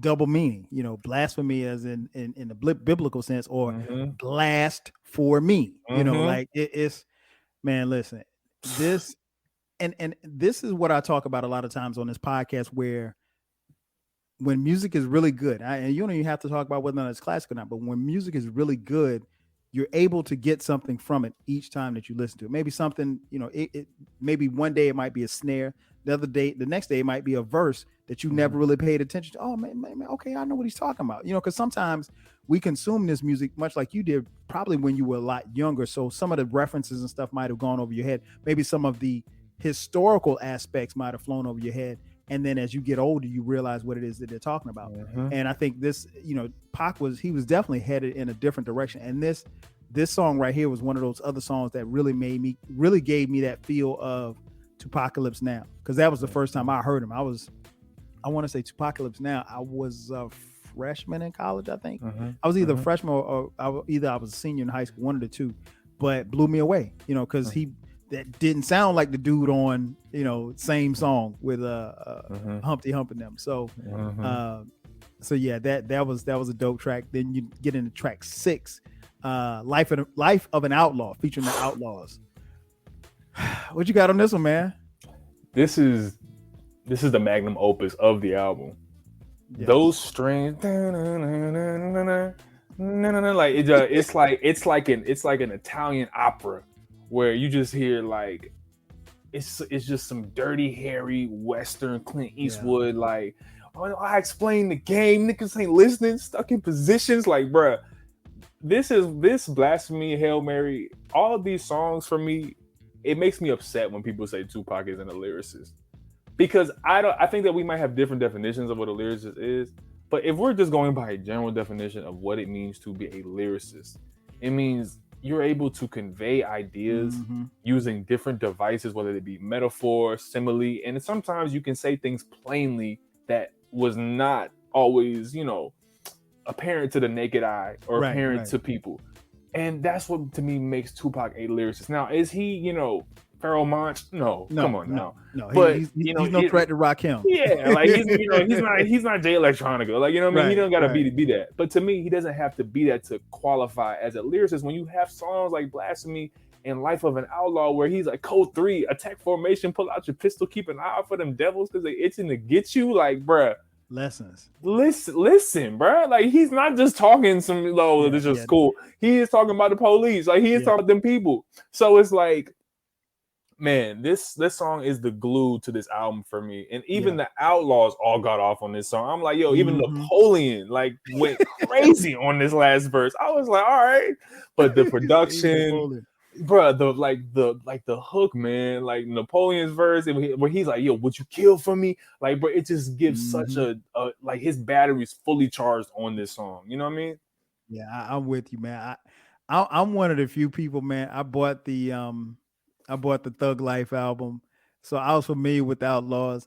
double meaning, blasphemy as in the biblical sense, or Mm-hmm. blast for me, Mm-hmm. like it's, man, listen, this, and this is what I talk about a lot of times on this podcast, where when music is really good, and you don't even have to talk about whether or not it's classic or not, but when music is really good, you're able to get something from it each time that you listen to it. Maybe something, maybe one day it might be a snare, the next day it might be a verse that you never really paid attention to. Oh man, okay, I know what he's talking about. Because sometimes we consume this music much like you did, probably when you were a lot younger. So some of the references and stuff might have gone over your head. Maybe some of the historical aspects might have flown over your head, and then as you get older you realize what it is that they're talking about. Mm-hmm. And I think this, Pac was definitely headed in a different direction, and this song right here was one of those other songs that really gave me that feel of Tupacalypse Now, because that was the first time I heard him. I want to say Tupacalypse Now, I was a freshman in college, I think. I was either a freshman or I was a senior in high school, one of the two, but blew me away, because that didn't sound like the dude on, same song with Humpty Hump and them. So so yeah, that was a dope track. Then you get into track 6, Life of an Outlaw, featuring the Outlaws. What you got on this one, man? This is the magnum opus of the album. Yes. Those strings, like it's like an Italian opera, where you just hear like it's just some dirty, hairy Western Clint Eastwood. Yeah. Like, I explained the game, niggas ain't listening, stuck in positions. Like, bruh, this Blasphemy, Hail Mary, all of these songs for me, it makes me upset when people say Tupac isn't a lyricist, because I think that we might have different definitions of what a lyricist is, but if we're just going by a general definition of what it means to be a lyricist, it means you're able to convey ideas using different devices, whether it be metaphor, simile, and sometimes you can say things plainly that was not always, apparent to the naked eye or apparent to people. And that's what, to me, makes Tupac a lyricist. Now, is he, Pharoah Monch? No, come on now. No, but he's no threat to Rakim. Yeah, like he's not Jay Electronica. Like, you know what I mean? He don't gotta be that. But to me, he doesn't have to be that to qualify as a lyricist. When you have songs like Blasphemy and Life of an Outlaw, where he's like, Code 3, attack formation, pull out your pistol, keep an eye out for them devils because they itching to get you. Like, bruh. Lessons. Listen, bro. Like, he's not just talking some this is cool. He is talking about the police. Like, he is talking about them people. So it's like, man, this song is the glue to this album for me. And even the Outlaws all got off on this song. I'm like, yo, even Napoleon like went crazy on this last verse. I was like, all right, but the production. Bro, the hook, man, like Napoleon's verse, where he's like, "Yo, would you kill for me?" Like, bro, it just gives such a like his battery's fully charged on this song. You know what I mean? Yeah, I'm with you, man. I'm one of the few people, man. I bought the Thug Life album, so I was familiar with Outlaws.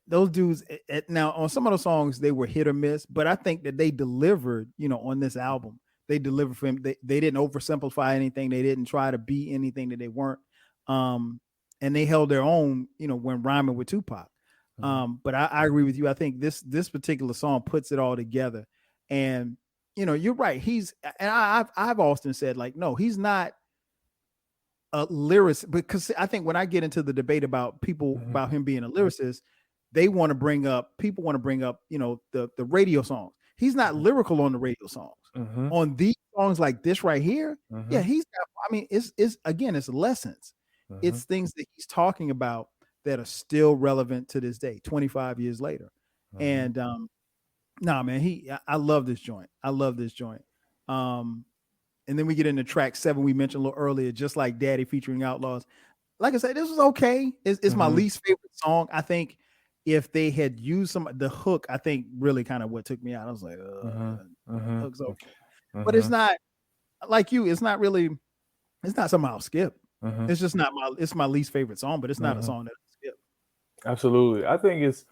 Those dudes. Now on some of the songs they were hit or miss, but I think that they delivered. On this album, they delivered for him. They didn't oversimplify anything. They didn't try to be anything that they weren't. Um, and they held their own. When rhyming with Tupac. Mhm. But I agree with you. I think this particular song puts it all together, and you're right. I've often said like, no, he's not a lyricist, because I think when I get into the debate about people Mhm. about him being a lyricist, people want to bring up, the radio songs. He's not Mhm. lyrical on the radio songs. Mhm. On these songs like this right here, yeah, Mhm. he's got, I mean, it's again, it's lessons. Mhm. It's things that he's talking about that are still relevant to this day, 25 years later. Mhm. And nah, man, I love this joint. I love this joint. Um, and then we get into track 7 we mentioned a little earlier, just like Daddy featuring Outlaws. Like I said, this was okay. It's my Mhm. least favorite song. I think if they had used the hook, I think really kind of what took me out. I was like, Mhm. the Mhm. hook's okay, but it's Mhm. not like you. It's not really. It's not something I'll skip. Mhm. It's just not my. It's my least favorite song, but it's not a Mhm. song that I skip. Absolutely. I think it's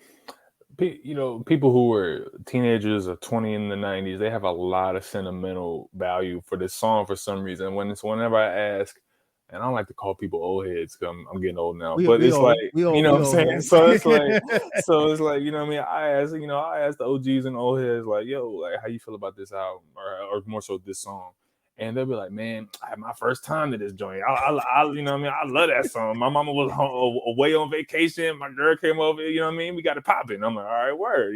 people who were teenagers or 20 in the 90s, they have a lot of sentimental value for this song for some reason. Whenever I ask, and I don't like to call people old heads because I'm getting old now, We but we it's like, old we you old know we what I'm old saying? heads. So it's like, you know what I mean? I ask the OGs and old heads, like, yo, like, how you feel about this album, or more so this song? And they'll be like, man, I had my first time to this joint. You know what I mean? I love that song. My mama was away on vacation. My girl came over. You know what I mean? We got it popping. I'm like, all right, word.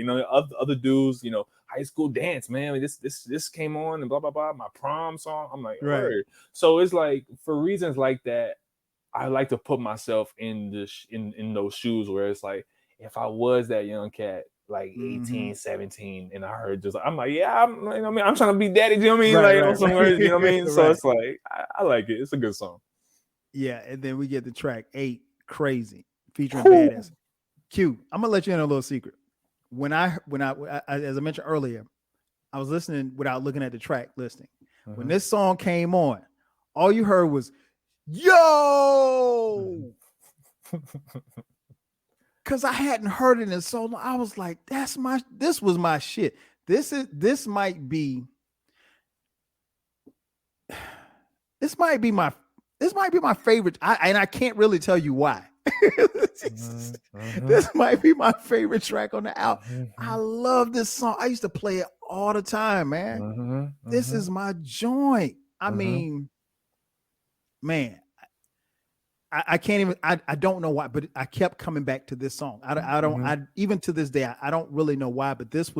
Other dudes, high school dance, man. This came on and blah blah blah. My prom song. I'm like, Right. word. So it's like, for reasons like that, I like to put myself in in those shoes where it's like, if I was that young cat, like Hmm. 18, 17, and I heard just, I'm like, yeah, I'm trying to be daddy, you know what I mean? Right. Like, on Right. somewhere, you know what I Right. mean? So Right. it's like, I like it. It's a good song. Yeah, and then we get the track 8, Crazy, featuring Whew. Badass. Q, I'm gonna let you in a little secret. As I mentioned earlier, I was listening without looking at the track listing. When Mhm, this song came on, all you heard was mhm. "Yo," because I hadn't heard it in so long. I was like, This was my shit. This might be this might be my this might be my favorite. And I can't really tell you why. Mhm, mhm, This might be my favorite track on the album. I mhm, love this song. I used to play it all the time, man. mhm, This mhm, is my joint. I mhm, mean, man, I can't even. I don't know why, but I kept coming back to this song. I don't. mhm, I even to this day, I don't really know why, but this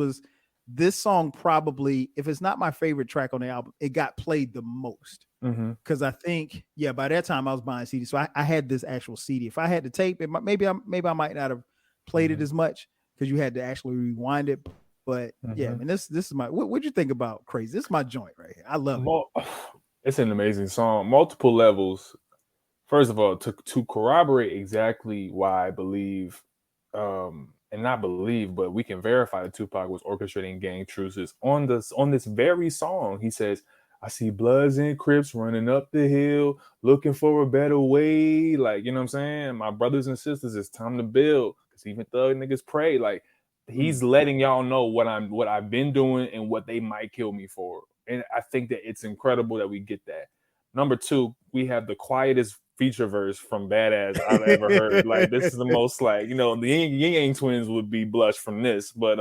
song probably, if it's not my favorite track on the album, it got played the most. mhm, Because I think, yeah, by that time I was buying CD, so I had this actual CD. If I had the tape, maybe I might not have played it mhm, as much because you had to actually rewind it. But yeah, mhm. man, this is my. What'd you think about Crazy? This is my joint right here. I love it. Mul- It's an amazing song, multiple levels. First of all, to corroborate exactly why I believe, and not believe, but we can verify that Tupac was orchestrating gang truces on this very song. He says, "I see Bloods and Crips running up the hill, looking for a better way." Like, you know what I'm saying? My brothers and sisters, it's time to build. Cause even thug niggas pray. Like, Mm. he's letting y'all know what I've been doing and what they might kill me for. And I think that it's incredible that we get that. Number two, we have the quietest feature verse from Badass I've ever heard. Like, this is the most, like, the Ying Yang twins would be blush from this, but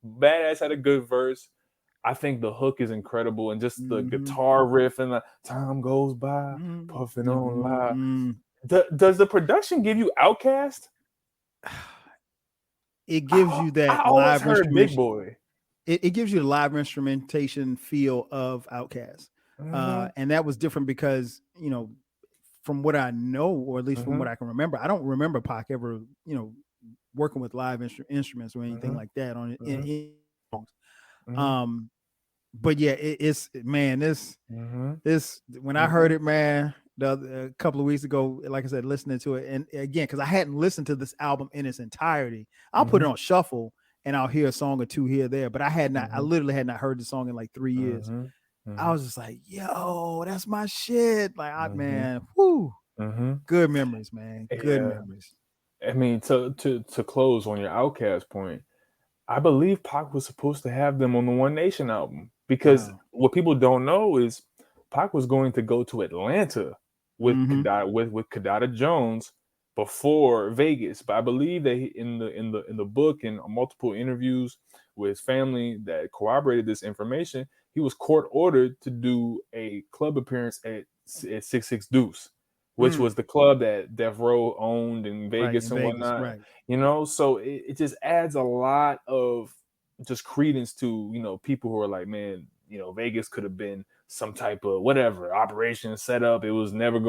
Badass had a good verse. I think the hook is incredible, and just the Mhm. guitar riff and the time goes by, Mhm. puffing on Mhm. live. Mhm. Does the production give you Outcast? It gives I, you I that always live heard Big instrumentation. Boy. It gives you the live instrumentation feel of Outkast. Mm-hmm, And that was different because, from what I know, or at least from mm-hmm, what I can remember, I don't remember Pac ever, working with live instruments or anything mm-hmm, like that on it mm-hmm, in songs. mm-hmm, Um, but yeah, it's man, mm-hmm, this when I heard mm-hmm, it, man, a couple of weeks ago, like I said, listening to it, and again, because I hadn't listened to this album in its entirety, I'll put it mm-hmm, on shuffle, and I'll hear a song or two here or there. But I Mm-hmm. literally had not heard the song in like 3 years. Mm-hmm. I Mm-hmm. was just like, yo, that's my shit. Like, Mm-hmm. man, whoo, Mm-hmm. good memories, man. Good Yeah. memories. I mean, to close on your Outkast point, I believe Pac was supposed to have them on the One Nation album because Wow. what people don't know is Pac was going to go to Atlanta with Mm-hmm. Kadada Jones before Vegas. But I believe that in the book and multiple interviews with his family that corroborated this information, he was court ordered to do a club appearance at 66 Deuce, which Mm. was the club that Death Row owned in Right. Vegas In and Vegas. whatnot. Right. So it just adds a lot of just credence to people who are like, man, Vegas could have been some type of whatever operation set up. He was never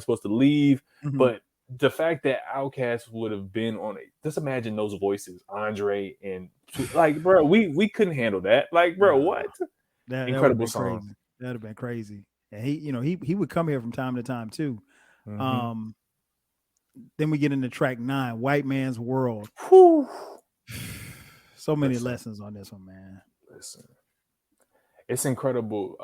supposed to leave. Mm-hmm. But the fact that Outkast would have been on it, just imagine those voices, Andre and like, bro, we couldn't handle that. Like, bro, Nah, what? that would have Incredible been song. crazy. That would have been crazy. And he would come here from time to time too. Mm-hmm. Um, then we get into track 9, White Man's World. Whew. So many Listen. lessons on this one, man. Listen, it's incredible.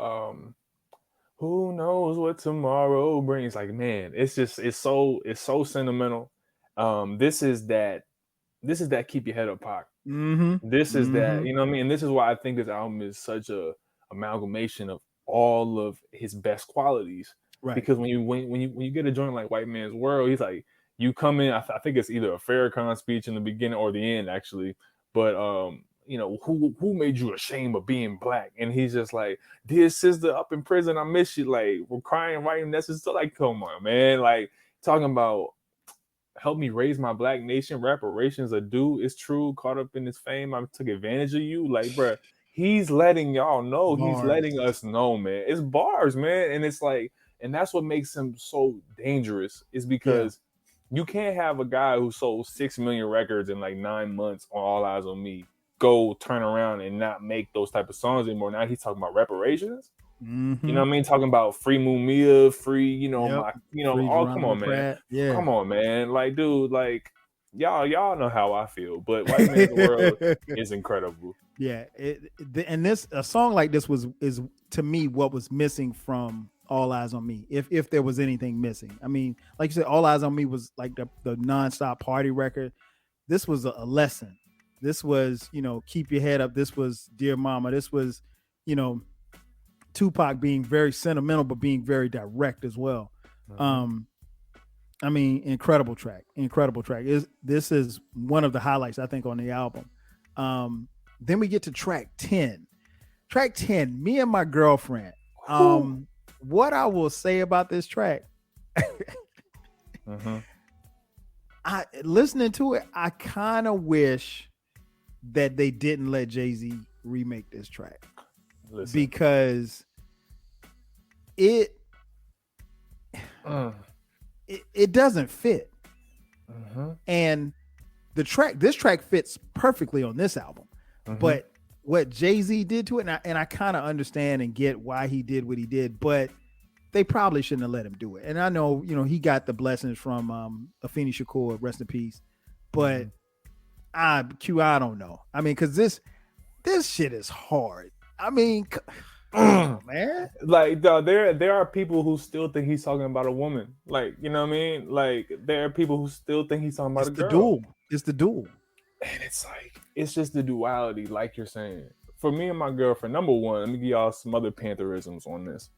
Who knows what tomorrow brings? Like, man, it's so sentimental. This is that keep your head up, Pac. Mm-hmm. This is that, Mm-hmm. you know what I mean? And this is why I think this album is such a amalgamation of all of his best qualities. Right. Because when you get a joint like White Man's World, he's like, you come in, I think it's either a Farrakhan speech in the beginning or the end, actually. But who made you ashamed of being black? And he's just like, dear sister, up in prison, I miss you. Like, we're crying, writing messages. So like, come on, man. Like, talking about help me raise my black nation, reparations are due. It's true, caught up in his fame, I took advantage of you. Like, bro, he's letting y'all know, he's Bars. letting us know, man. It's bars, man. And it's like, and that's what makes him so dangerous, is Yeah. because you can't have a guy who sold 6 million records in like 9 months on All Eyes on Me go turn around and not make those type of songs anymore. Now he's talking about reparations. You Mm-hmm. know what I mean? Talking about free Mumia, free, Yep. my, Free oh, come Geronimo on, man. Pratt. Yeah. Come on, man. Like, dude, like, y'all know how I feel. But White Man's World is incredible. Yeah. And a song like this is to me what was missing from All Eyes on Me, if there was anything missing. I mean, like you said, All Eyes on Me was like the nonstop party record. This was a lesson. This was, keep your head up. This was Dear Mama. This was, Tupac being very sentimental, but being very direct as well. Mm-hmm. I mean, incredible track. Incredible track. This is one of the highlights, I think, on the album. Then we get to track 10. Track 10, Me and My Girlfriend. What I will say about this track, Mm-hmm. listening to it, I kind of wish that they didn't let Jay-Z remake this track. Listen. Because it doesn't fit. Mm-hmm. And this track fits perfectly on this album. Mm-hmm. But what Jay-Z did to it, and I kind of understand and get why he did what he did, but they probably shouldn't have let him do it. And I know, he got the blessings from Afeni Shakur, rest in peace. But I don't know. I mean, because this shit is hard. I mean, man. Like, there are people who still think he's talking about a woman. Like, you know what I mean? Like, there are people who still think he's talking about a girl. It's the duel. And it's like, it's just the duality, like you're saying. For Me and My Girlfriend, number one, let me give y'all some other Pantherisms on this.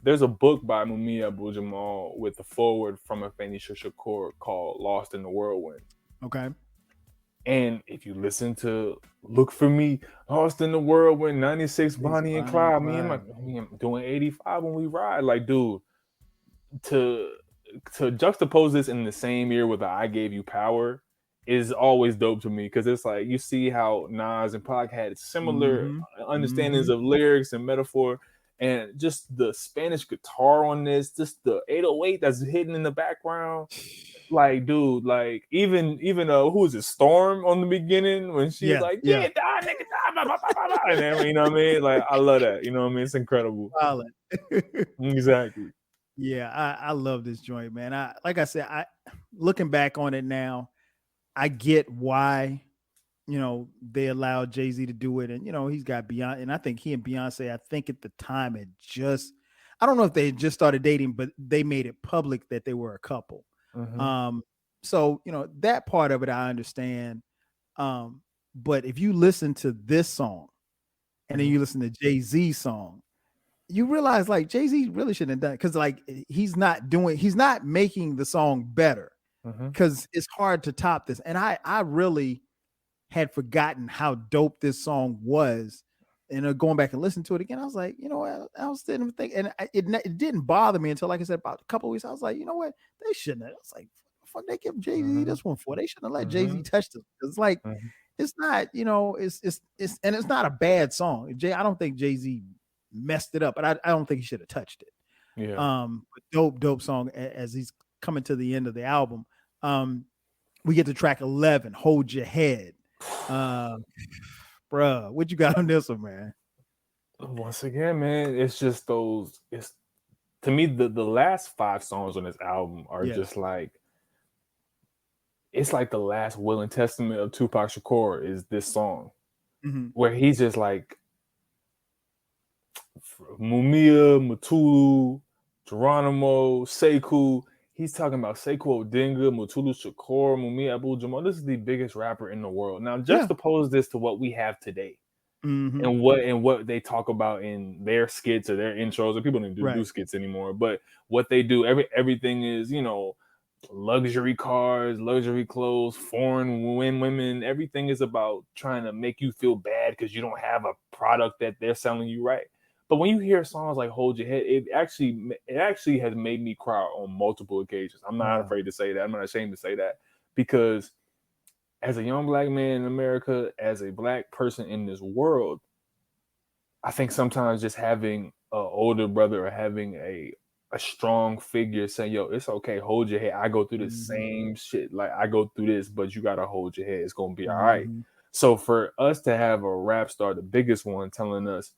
There's a book by Mumia Abu-Jamal with the forward from Afeni Shakur called Lost in the Whirlwind. Okay. And if you listen to Look for Me, Lost in the Whirlwind, 96, Bonnie and Clyde, me and doing 85 when we ride. Like, dude, to juxtapose this in the same year with I Gave You Power is always dope to me, because it's like, you see how Nas and Pac had similar understandings of lyrics and metaphor, and just the Spanish guitar on this, just the 808 that's hidden in the background. Like, dude, like, even who is it, Storm on the beginning when she's like, yeah, die, nigga, die, blah, blah, blah, blah, and then, you know what I mean? Like, I love that. You know what I mean? It's incredible. Solid. Exactly. Yeah, I love this joint, man. Like I said, looking back on it now, I get why they allowed Jay-Z to do it. And, he's got Beyonce. And I think he and Beyonce, I think at the time had just, I don't know if they had just started dating, but they made it public that they were a couple. Mm-hmm. Um, so, that part of it, I understand. But if you listen to this song and then Mm-hmm. you listen to Jay-Z's song, you realize like Jay-Z really shouldn't have done it because like he's not making the song better Mm-hmm. because it's hard to top this. And I really had forgotten how dope this song was. And going back and listening to it again, I was like, I was sitting thinking, and it didn't bother me until, like I said, about a couple of weeks. I was like, you know what? They shouldn't have. I was like, fuck, they give Jay-Z Mm-hmm. this one for. They shouldn't have let Mm-hmm. Jay-Z touch this. It's like, Mm-hmm. it's not, and it's not a bad song. I don't think Jay-Z messed it up, but I don't think he should have touched it. Yeah. But dope song as he's coming to the end of the album. We get to track 11, Hold Your Head. Bruh, what you got on this one, man? Once again, man, it's just those. It's to me the last 5 songs on this album are Yeah. just like it's like the last will and testament of Tupac Shakur is this song Mm-hmm. where he's just like Mumia, Mutulu, Geronimo, Sekou. He's talking about Sekou Odinga, Mutulu Shakur, Mumia Abu Jamal. This is the biggest rapper in the world. Now, juxtapose this to what we have today. Mm-hmm. And what they talk about in their skits or their intros, or people don't do skits anymore, but what they do, everything is, luxury cars, luxury clothes, foreign women, everything is about trying to make you feel bad because you don't have a product that they're selling you right. But when you hear songs like Hold Your Head, it actually has made me cry on multiple occasions. I'm not afraid to say that. I'm not ashamed to say that because as a young black man in America, as a black person in this world, I think sometimes just having an older brother or having a strong figure saying, yo, it's okay, hold your head. I go through the same shit. Like I go through this, but you gotta hold your head. It's gonna be all right. So for us to have a rap star, the biggest one, telling us,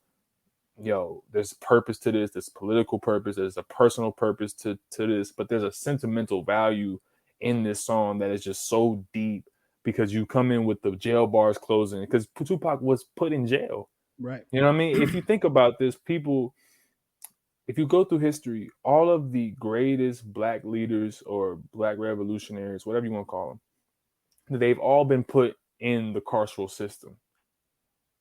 yo, there's purpose to this, there's political purpose, there's a personal purpose to this, but there's a sentimental value in this song that is just so deep because you come in with the jail bars closing because Tupac was put in jail. Right. You know what I mean? If you think about this, people, if you go through history, all of the greatest black leaders or black revolutionaries, whatever you want to call them, they've all been put in the carceral system.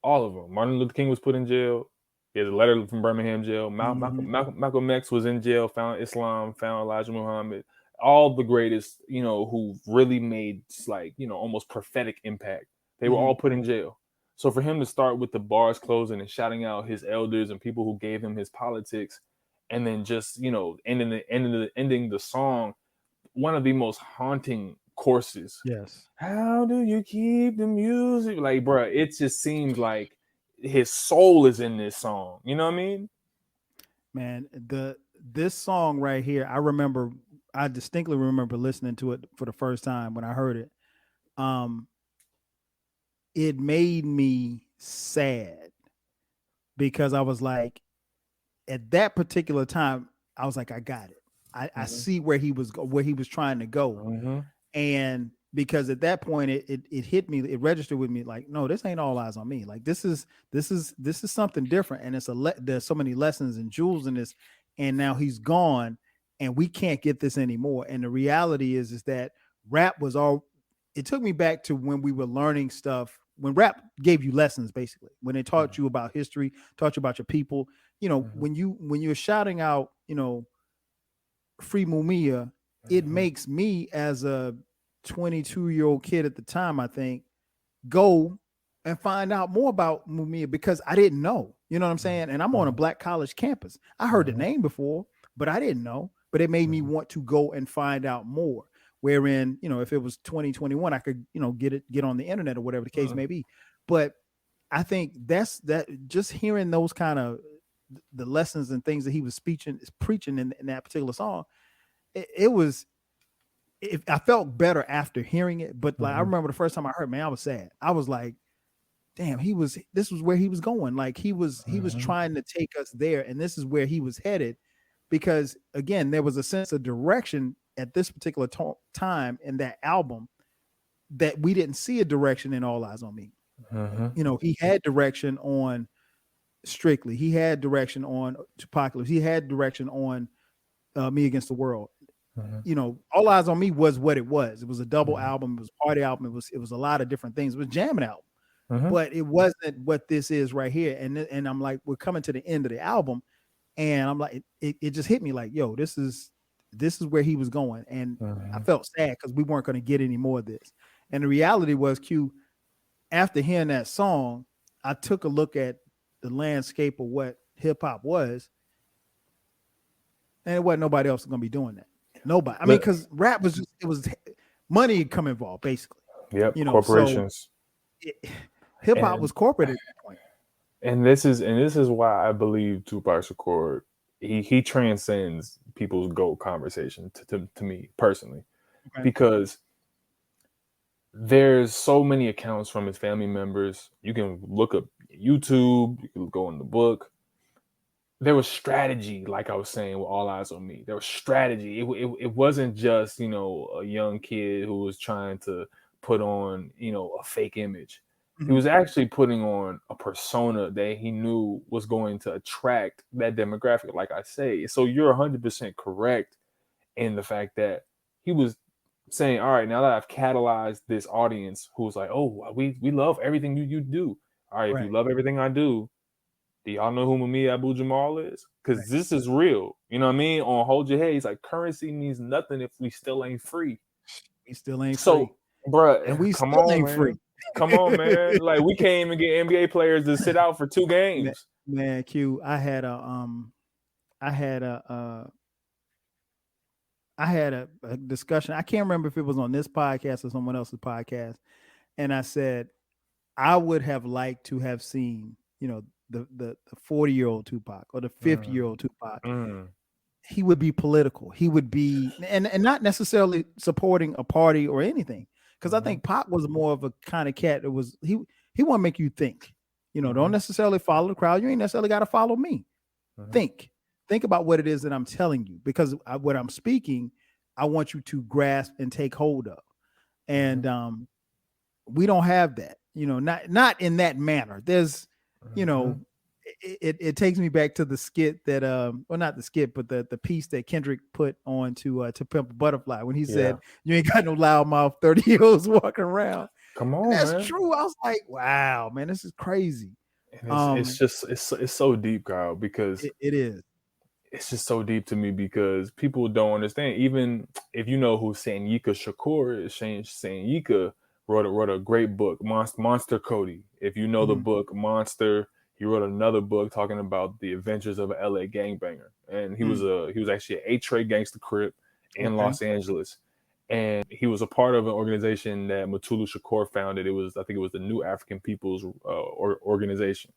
All of them. Martin Luther King was put in jail. He has a letter from Birmingham jail. Malcolm X was in jail, found Islam, found Elijah Muhammad. All the greatest, who really made almost prophetic impact. They were all put in jail. So for him to start with the bars closing and shouting out his elders and people who gave him his politics, and then just ending the song, one of the most haunting courses. Yes. How do you keep the music? Like, bro, it just seems like his soul is in this song. You know what I mean? Man, this song right here, I distinctly remember listening to it for the first time when I heard it. It made me sad because I was like, at that particular time, I was like, I got it. I see where he was trying to go. And because at that point it hit me, it registered with me like, no, this ain't all eyes on me. Like this is something different. And there's so many lessons and jewels in this. And now he's gone and we can't get this anymore. And the reality is that rap was it took me back to when we were learning stuff, when rap gave you lessons, basically, when they taught you about history, taught you about your people, when you're shouting out, Free Mumia, it makes me as a 22-year-old kid at the time, I think, go and find out more about Mumia because I didn't know, you know what I'm saying? And I'm on a black college campus. I heard the name before, but I didn't know, but it made me want to go and find out more. Wherein, if it was 2021, I could, get on the internet or whatever the case may be. But I think that just hearing those kind of the lessons and things that he was preaching in that particular song, I felt better after hearing it. But like I remember the first time I heard, man, I was sad. I was like, damn, this was where he was going. Like he was trying to take us there, and this is where he was headed. Because again, there was a sense of direction at this particular time in that album that we didn't see a direction in All Eyes on Me. Mm-hmm. He had direction on Strictly. He had direction on Apocalypse. He had direction on Me Against the World. Mm-hmm. All Eyes on Me was what it was. It was a double Mm-hmm. album. It was a party album. It was a lot of different things. It was a jamming album, Mm-hmm. but it wasn't what this is right here. And I'm like, we're coming to the end of the album, and I'm like, it just hit me like, yo, this is where he was going, and I Mm-hmm. felt sad because we weren't going to get any more of this. And the reality was, Q, after hearing that song, I took a look at the landscape of what hip hop was, and it wasn't nobody else going to be doing that. Nobody. I mean, But because rap was it was money come involved, basically. yep, So corporations. hip hop And was corporate at that point. this is why I believe Tupac Shakur, he transcends people's GOAT conversation to me personally, Okay. because there's so many accounts from his family members. You can look up YouTube, you can go in the book. There was strategy, like I was saying, with All Eyes on Me. There was strategy. It wasn't just, a young kid who was trying to put on, a fake image. He Mhm. was actually putting on a persona that he knew was going to attract that demographic, like I say. So you're 100% correct in the fact that he was saying, all right, now that I've catalyzed this audience who's like, oh, we love everything you do. All right, if you Right. love everything I do y'all know who Mami Abu Jamal is? Because Right. this is real. You know what I mean? On Hold Your Head, he's like, currency means nothing if we still ain't free. We still ain't So, free, and bruh, we come still on, ain't free. man. Come on, man. Like, we can't even get NBA players to sit out for 2 man, games. man, Q, I had a discussion. I can't remember if it was on this podcast or someone else's podcast, and I said I would have liked to have seen, the 40-year-old Tupac or the 50-year-old Mm, Tupac. mm, He would be political. He would be, and not necessarily supporting a party or anything, because I mhm, think Pac was more of a kind of cat that was he want to make you think. Don't mhm, necessarily follow the crowd. You ain't necessarily got to follow me. mhm, Think about what it is that I'm telling you, because what I'm speaking, I want you to grasp and take hold of. And mhm, we don't have that, not in that manner. There's, you know, mhm. it takes me back to the skit that well, not the skit, but the piece that Kendrick put on to Pimp a Butterfly, when he Yeah. said, "You ain't got no loudmouth 30-year-olds walking around." Come And on, that's man. true. I was like, wow, man, this is crazy. And it's Um, just it's so deep, Kyle, because it is. it's just so deep to me because people don't understand. Even if you know who Sanyika Shakur is, Sanyika wrote a great book, Monster Cody. If you know the Mhm. book Monster, he wrote another book talking about the adventures of an LA gangbanger, and Mm. he was actually an 8 Trey gangster crip in Okay. Los Angeles, and he was a part of an organization that Mutulu Shakur founded. I think it was the New African People's Organization,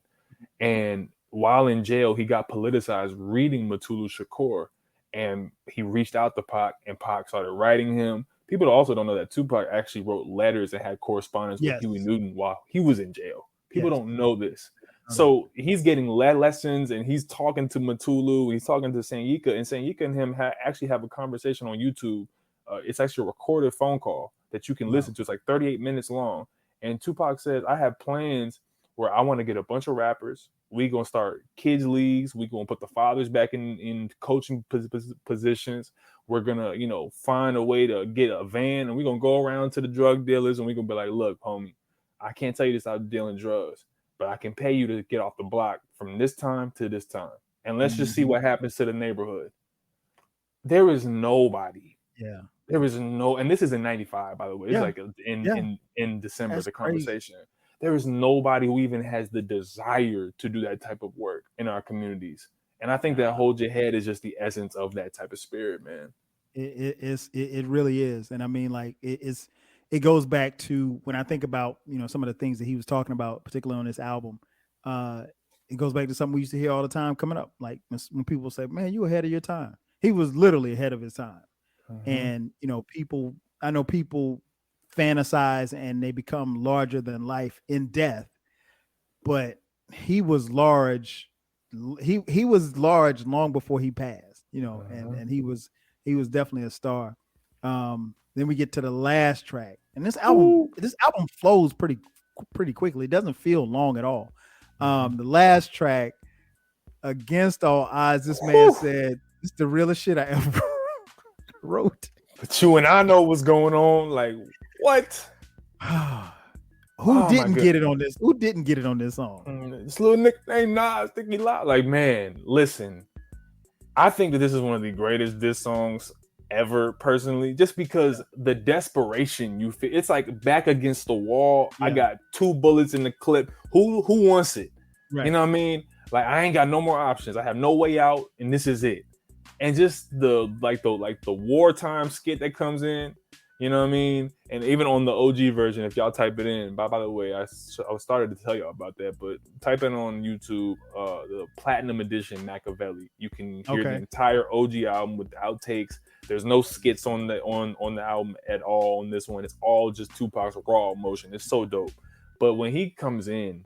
and while in jail, he got politicized reading Mutulu Shakur, and he reached out to Pac, and Pac started writing him. People also don't know that Tupac actually wrote letters and had correspondence with Huey Yes. Newton while he was in jail. People Yes. don't know this. Know that. So he's getting lessons, and he's talking to Mutulu, he's talking to Sanyika, and Sanyika and him actually have a conversation on YouTube. It's actually a recorded phone call that you can Wow. listen to. It's like 38 minutes long. And Tupac says, I have plans where I want to get a bunch of rappers. We gonna start kids leagues. We gonna put the fathers back in coaching positions. We're gonna, find a way to get a van, and we're gonna go around to the drug dealers, and we're gonna be like, look, homie, I can't tell you this out dealing drugs, but I can pay you to get off the block from this time to this time, and let's just see Mhm. what happens to the neighborhood. There is nobody. Yeah. There is no, and this is in '95, by the way. It's Yeah. like in Yeah. in in December, That's the crazy. conversation. There is nobody who even has the desire to do that type of work in our communities. And I think that Nah. Hold Your Head is just the essence of that type of spirit, man. It really is. And I mean, like, it goes back to when I think about, some of the things that he was talking about, particularly on this album. uh it goes back to something we used to hear all the time coming up, like when people say, man, you ahead of your time. He was literally ahead of his time. Mm-hmm. And people, I know people fantasize and they become larger than life in death, but he was large. He was large long before he passed, and Mm-hmm. he was definitely a star. Then we get to the last track, and Ooh. this album flows pretty quickly. It doesn't feel long at all. Mhm. The last track, Against All Odds, this man Whew. said, "It's the realest shit I ever wrote." But you and I know what's going on. Like, what? Who Oh my didn't god. get it on this? Who didn't get it on this song? This little nickname Nas, Sticky Loud. Like, man, listen. I think that this is one of the greatest diss songs ever, personally, just because the desperation you feel. It's like back against the wall. I Yeah, got 2 bullets in the clip. Who wants it? You right. know what I mean? Like, I ain't got no more options. I have no way out, and this is it. And just the wartime skit that comes in. You know what I mean? And even on the OG version, if y'all type it in, by the way, I started to tell y'all about that, but type in on YouTube the Platinum Edition Machiavelli. You can hear the Okay. entire OG album with the outtakes. There's no skits on the album at all on this one. It's all just Tupac's raw emotion. It's so dope. But when he comes in,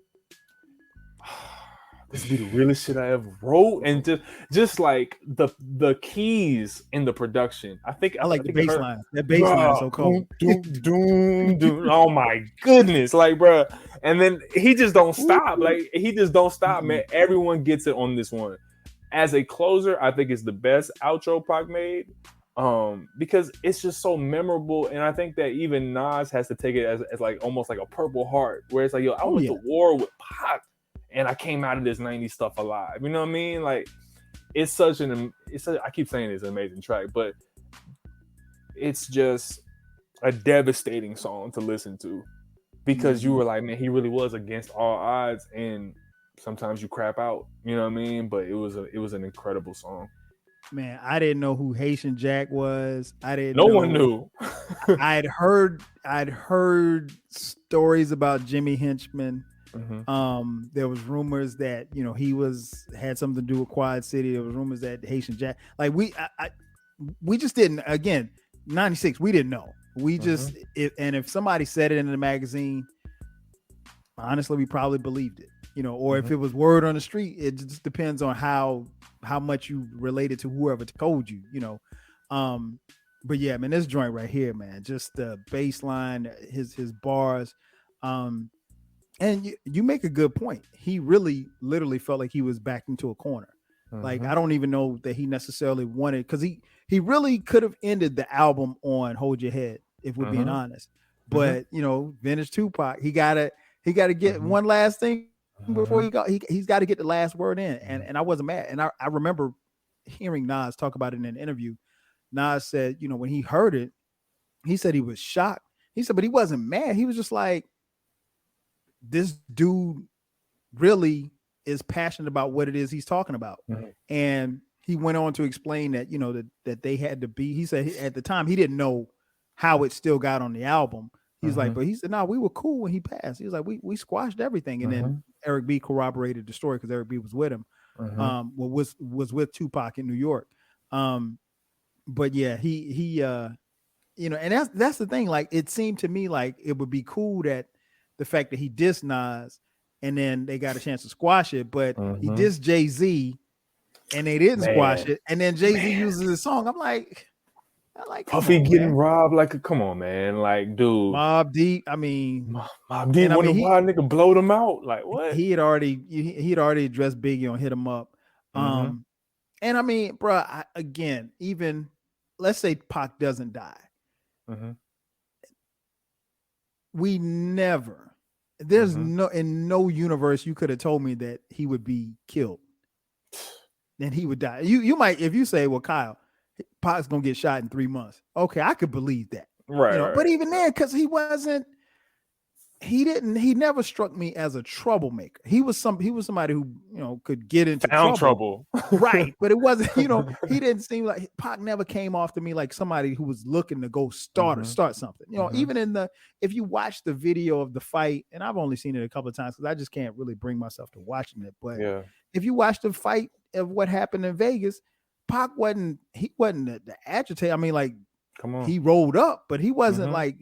this be the realest shit I ever wrote, and just like the keys in the production. I like the I bass heard, line. That bass line is bro, so cold. doom, doom, doom. Oh my goodness, like, bro. And then he just don't stop. Like, he just don't stop, man. Everyone gets it on this one. As a closer, I think it's the best outro Pac made. Because it's just so memorable, and I think that even Nas has to take it as like almost like a Purple Heart, where it's like, yo, I Oh went yeah. to war with Pac, and I came out of this 90s stuff alive. You know what I mean? Like, I keep saying it's an amazing track, but it's just a devastating song to listen to, because you were like, man, he really was against all odds, and sometimes you crap out. You know what I mean? But it was an incredible song. Man, I didn't know who Haitian Jack was. I didn't No one know. knew. I'd heard stories about Jimmy Henchman. There was rumors that he had something to do with Quad City. There was rumors that Haitian Jack, like we just didn't. Again, 96, we didn't know. We just if somebody said it in the magazine, honestly, we probably believed it. Or if it was word on the street, it just depends on how much you related to whoever told you. But yeah, man, this joint right here, man, just the bass line, his bars. And you make a good point. He really literally felt like he was backed into a corner. Like, I don't even know that he necessarily wanted, because he really could have ended the album on Hold Your Head, if we're being honest. But vintage Tupac, he gotta get one last thing before he's got to get the last word in. And I wasn't mad. And I remember hearing Nas talk about it in an interview. Nas said, when he heard it, he said he was shocked. He said, but he wasn't mad. He was just like, this dude really is passionate about what it is he's talking about. And he went on to explain that, that they had to be, he said at the time, he didn't know how it still got on the album. He's like, but he said, no, we were cool when he passed. He was like, we squashed everything. And then Eric B corroborated the story, because Eric B was with him. Was with Tupac in New York. But yeah, he and that's the thing. Like, it seemed to me like it would be cool that the fact that he dissed Nas, and then they got a chance to squash it, but he dissed Jay-Z and they didn't squash it, and then Jay-Z uses his song. I'm like, Puffy getting man. robbed, like, come on, man, like, dude. Mobb Deep, I mean, Mobb Deep, wonder why nigga blowed him out, like, what? He had already addressed Biggie on Hit 'Em Up. And I mean, bro, again, even let's say Pac doesn't die. We never, there's in no universe you could have told me that he would be killed, then he would die. You might, if you say, well, Kyle, Pac's gonna get shot in 3 months. Okay, I could believe that. Right. But even then, because he never struck me as a troublemaker. He was somebody who could get into trouble. Right. But it wasn't, he didn't seem like, Pac never came off to me like somebody who was looking to go start something. Even if you watch the video of the fight, and I've only seen it a couple of times because I just can't really bring myself to watching it. But if you watch the fight of what happened in Vegas, Pac wasn't the agitator. I mean, like, Come on. he rolled up, but he wasn't like,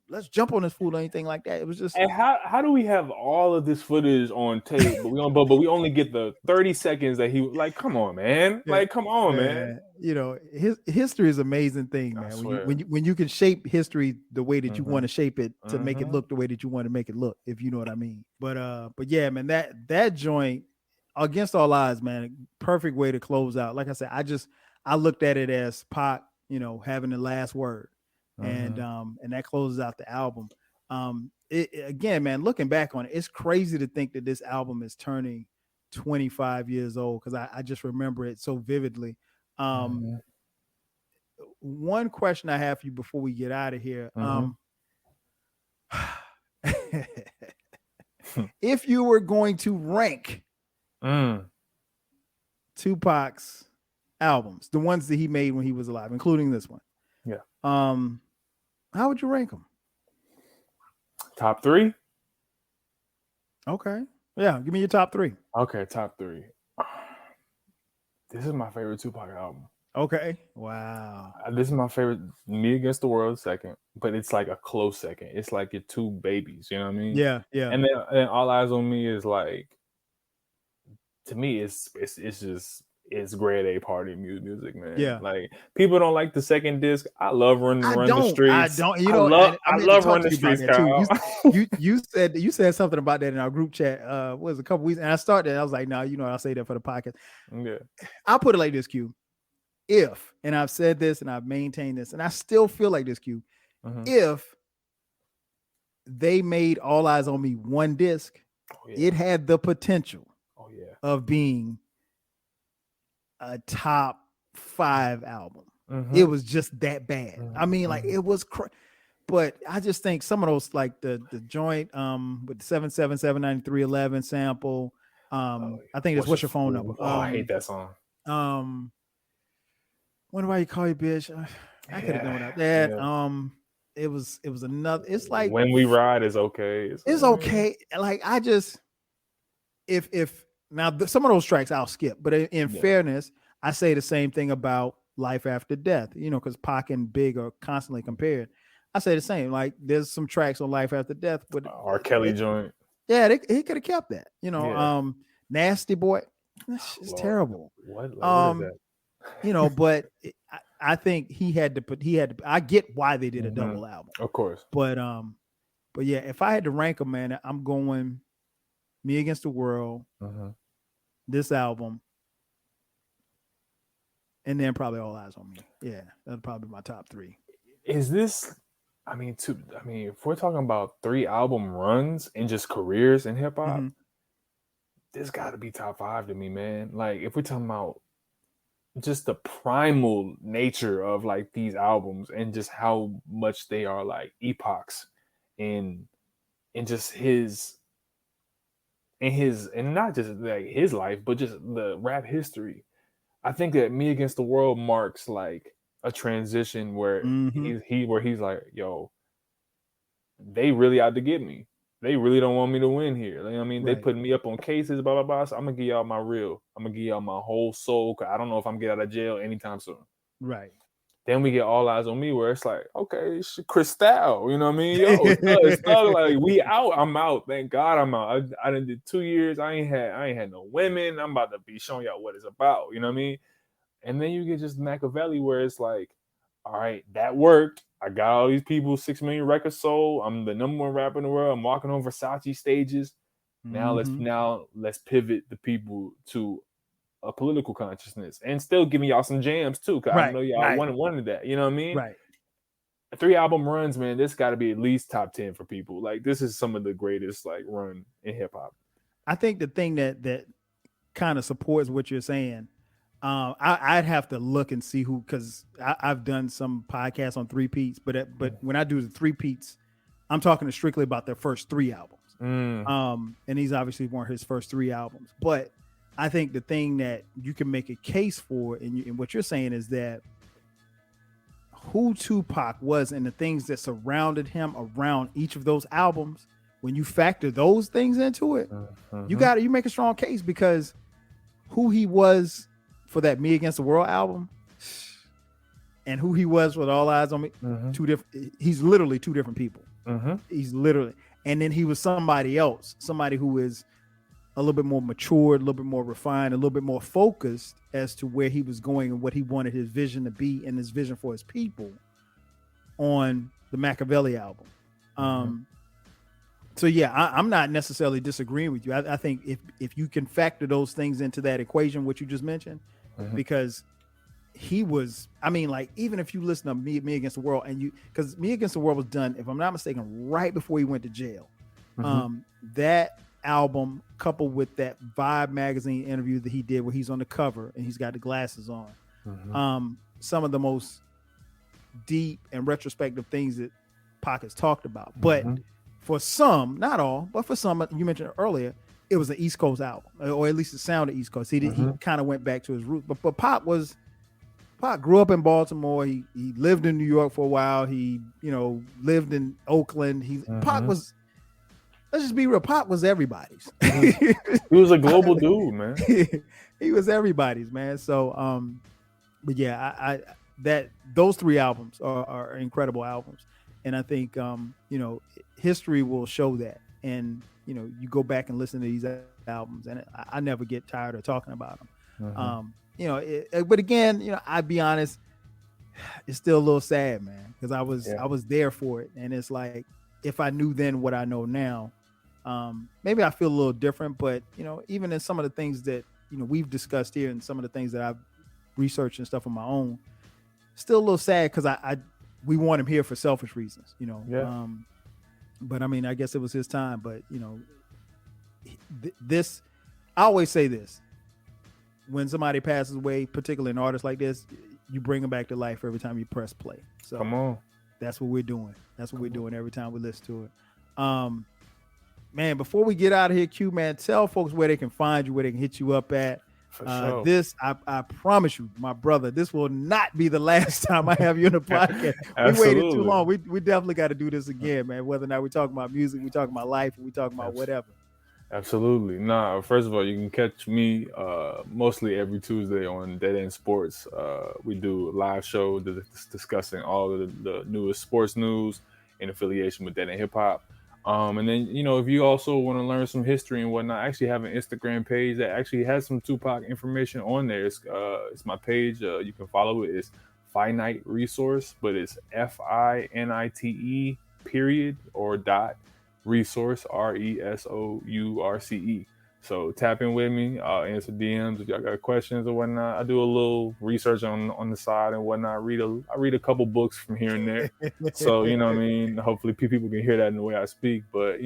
let's jump on this fool or anything like that. It was just, And how do we have all of this footage on tape, but we only get the 30 seconds that he like? Come on, man! yeah, Like, come on, man! his history is an amazing thing, I man. swear. When you can shape history the way that you want to Mhm. shape it to make it look the way that you want to make it look, if you know what I mean. But yeah, man, that joint, Against All Odds, man, perfect way to close out. Like I said, I looked at it as Pac, having the last word, and that closes out the album. Again, man, looking back on it, it's crazy to think that this album is turning 25 years old, because I just remember it so vividly. Mhm. One question I have for you before we get out of here. Mhm. If you were going to rank Mm. Tupac's albums, the ones that he made when he was alive, including this one, Yeah. how would you rank them? Top 3? Okay. Yeah, give me your top 3. Okay, top 3. This is my favorite Tupac album. Okay. Wow. This is my favorite. Me Against the World second, but it's like a close second. It's like your two babies. You know what I mean? Yeah, yeah. And then All Eyes on Me is like, to me, it's just it's grade A party music, man. Yeah. Like, people don't like the second disc. I love Run the Streets. I don't. I love Run the Streets, Kyle. You said something about that in our group chat. Was a couple weeks, and I started. I was like, no, I'll say that for the podcast. Yeah. I'll put it like this, Q. If, and I've said this and I've maintained this, and I still feel like this, Q. If they made All Eyes on Me one disc, it had the potential of being a top 5 album. It was just that bad. I mean, like, it was but I just think some of those, like the joint with the 7779311 sample, I think it's What's Your Phone Number. I hate that song. Wonder Why You Call You Bitch. I could have done without that. Yeah. It was another. It's like When We Ride is okay. It's okay. Like, I just, if now some of those tracks I'll skip, but in fairness, I say the same thing about Life After Death. Because Pac and Big are constantly compared. I say the same. Like, there's some tracks on Life After Death, but R. Kelly joint. Yeah, he could have kept that. Nasty Boy. It's terrible. What is that? But I think he had to. I get why they did a double album, of course. But yeah, if I had to rank them, man, I'm going Me Against the World, this album, and then probably All Eyes on Me. Yeah, that'd probably be my top 3. Is this? If we're talking about 3 album runs and just careers in hip hop, this got to be top 5 to me, man. Like, if we're talking about just the primal nature of like these albums and just how much they are like epochs in just his and not just like his life, but just the rap history. I think that Me Against the World marks like a transition where he's like, yo, they really out to get me. They really don't want me to win here. You know what I mean? Right. They putting me up on cases, blah, blah, blah. So I'm going to give y'all my real. I'm going to give y'all my whole soul, because I don't know if I'm going to get out of jail anytime soon. Right. Then we get All Eyes on Me, where it's like, okay, it's Cristal. You know what I mean? Yo, it's like, we out. I'm out. Thank God I'm out. I done did 2 years. I ain't had no women. I'm about to be showing y'all what it's about. You know what I mean? And then you get just Machiavelli, where it's like, all right, that worked. I got all these people, 6 million records sold. I'm the number 1 rapper in the world. I'm walking on Versace stages. Now let's pivot the people to a political consciousness and still giving y'all some jams too, because I know y'all wanted that. You know what I mean? Right. 3 album runs, man. This got to be at least top 10 for people. Like, this is some of the greatest like run in hip hop. I think the thing that kind of supports what you're saying. I'd have to look and see who, because I've done some podcasts on 3-peats, but when I do the 3-peats, I'm talking strictly about their first 3 albums. And these obviously weren't his first 3 albums, but I think the thing that you can make a case for, and what you're saying, is that who Tupac was and the things that surrounded him around each of those albums. When you factor those things into it, you make a strong case, because who he was for that Me Against the World album and who he was with All Eyes on Me, two different. He's literally two different people. He's literally, and then he was somebody else, somebody who is a little bit more mature, a little bit more refined, a little bit more focused as to where he was going and what he wanted his vision to be and his vision for his people on the Machiavelli album. So yeah, I'm not necessarily disagreeing with you. I think if you can factor those things into that equation, what you just mentioned, because he was, I mean, like, even if you listen to Me Against the World, and you, because Me Against the World was done, if I'm not mistaken, right before he went to jail. That album, coupled with that Vibe magazine interview that he did where he's on the cover and he's got the glasses on, some of the most deep and retrospective things that Pac has talked about. But for some, not all, but for some, you mentioned earlier, it was an East Coast album, or at least it sounded East Coast. He kind of went back to his roots. But Pac grew up in Baltimore. He lived in New York for a while. He, lived in Oakland. Pac was, let's just be real, Pac was everybody's. He was a global dude, man. He was everybody's, man. So, but yeah, that those three albums are incredible albums, and I think history will show that. And you go back and listen to these albums, and I never get tired of talking about them. But again, I'd be honest, it's still a little sad, man, because I was there for it, and it's like, if I knew then what I know now, maybe I feel a little different. But even in some of the things that we've discussed here, and some of the things that I've researched and stuff on my own, still a little sad because we want him here for selfish reasons, but I mean, I guess it was his time. But this, I always say this: when somebody passes away, particularly an artist like this, you bring them back to life every time you press play. So come on, that's what we're doing. That's what we're doing every time we listen to it. Man, before we get out of here, Q, man, tell folks where they can find you, where they can hit you up at. For sure. This, I promise you, my brother, this will not be the last time I have you on the podcast. We waited too long. We definitely got to do this again, man. Whether or not we talk about music, we talk about life, or we talk about whatever. Absolutely. Nah, first of all, you can catch me mostly every Tuesday on Dead End Sports. We do a live show discussing all of the newest sports news in affiliation with Dead End Hip Hop. And then, if you also want to learn some history and whatnot, I actually have an Instagram page that actually has some Tupac information on there. It's my page. You can follow it. It's Finite Resource, but it's FINITE period or dot resource, RESOURCE. So tap in with me. I'll answer DMs if y'all got questions or whatnot. I do a little research on the side and whatnot. I read a couple books from here and there. So, hopefully people can hear that in the way I speak. But,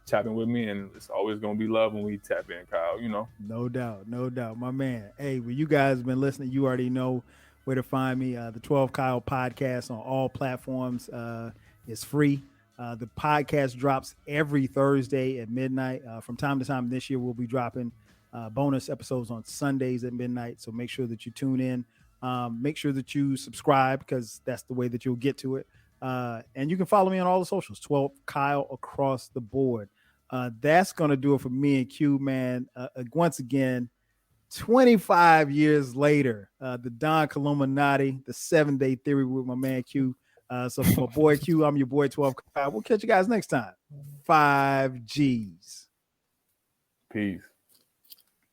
tap in with me, and it's always going to be love when we tap in, Kyle, No doubt. My man. Hey, well, you guys have been listening. You already know where to find me. The 12 Kyle podcast on all platforms is free. The podcast drops every Thursday at midnight. From time to time this year, we'll be dropping bonus episodes on Sundays at midnight. So make sure that you tune in. Make sure that you subscribe, because that's the way that you'll get to it. And you can follow me on all the socials, 12 Kyle across the board. That's going to do it for me and Q, man. Once again, 25 years later, the Don Killuminati, the 7-day theory with my man Q. So for my boy Q, I'm your boy 12 Kyle. We'll catch you guys next time. 5 Gs. Peace.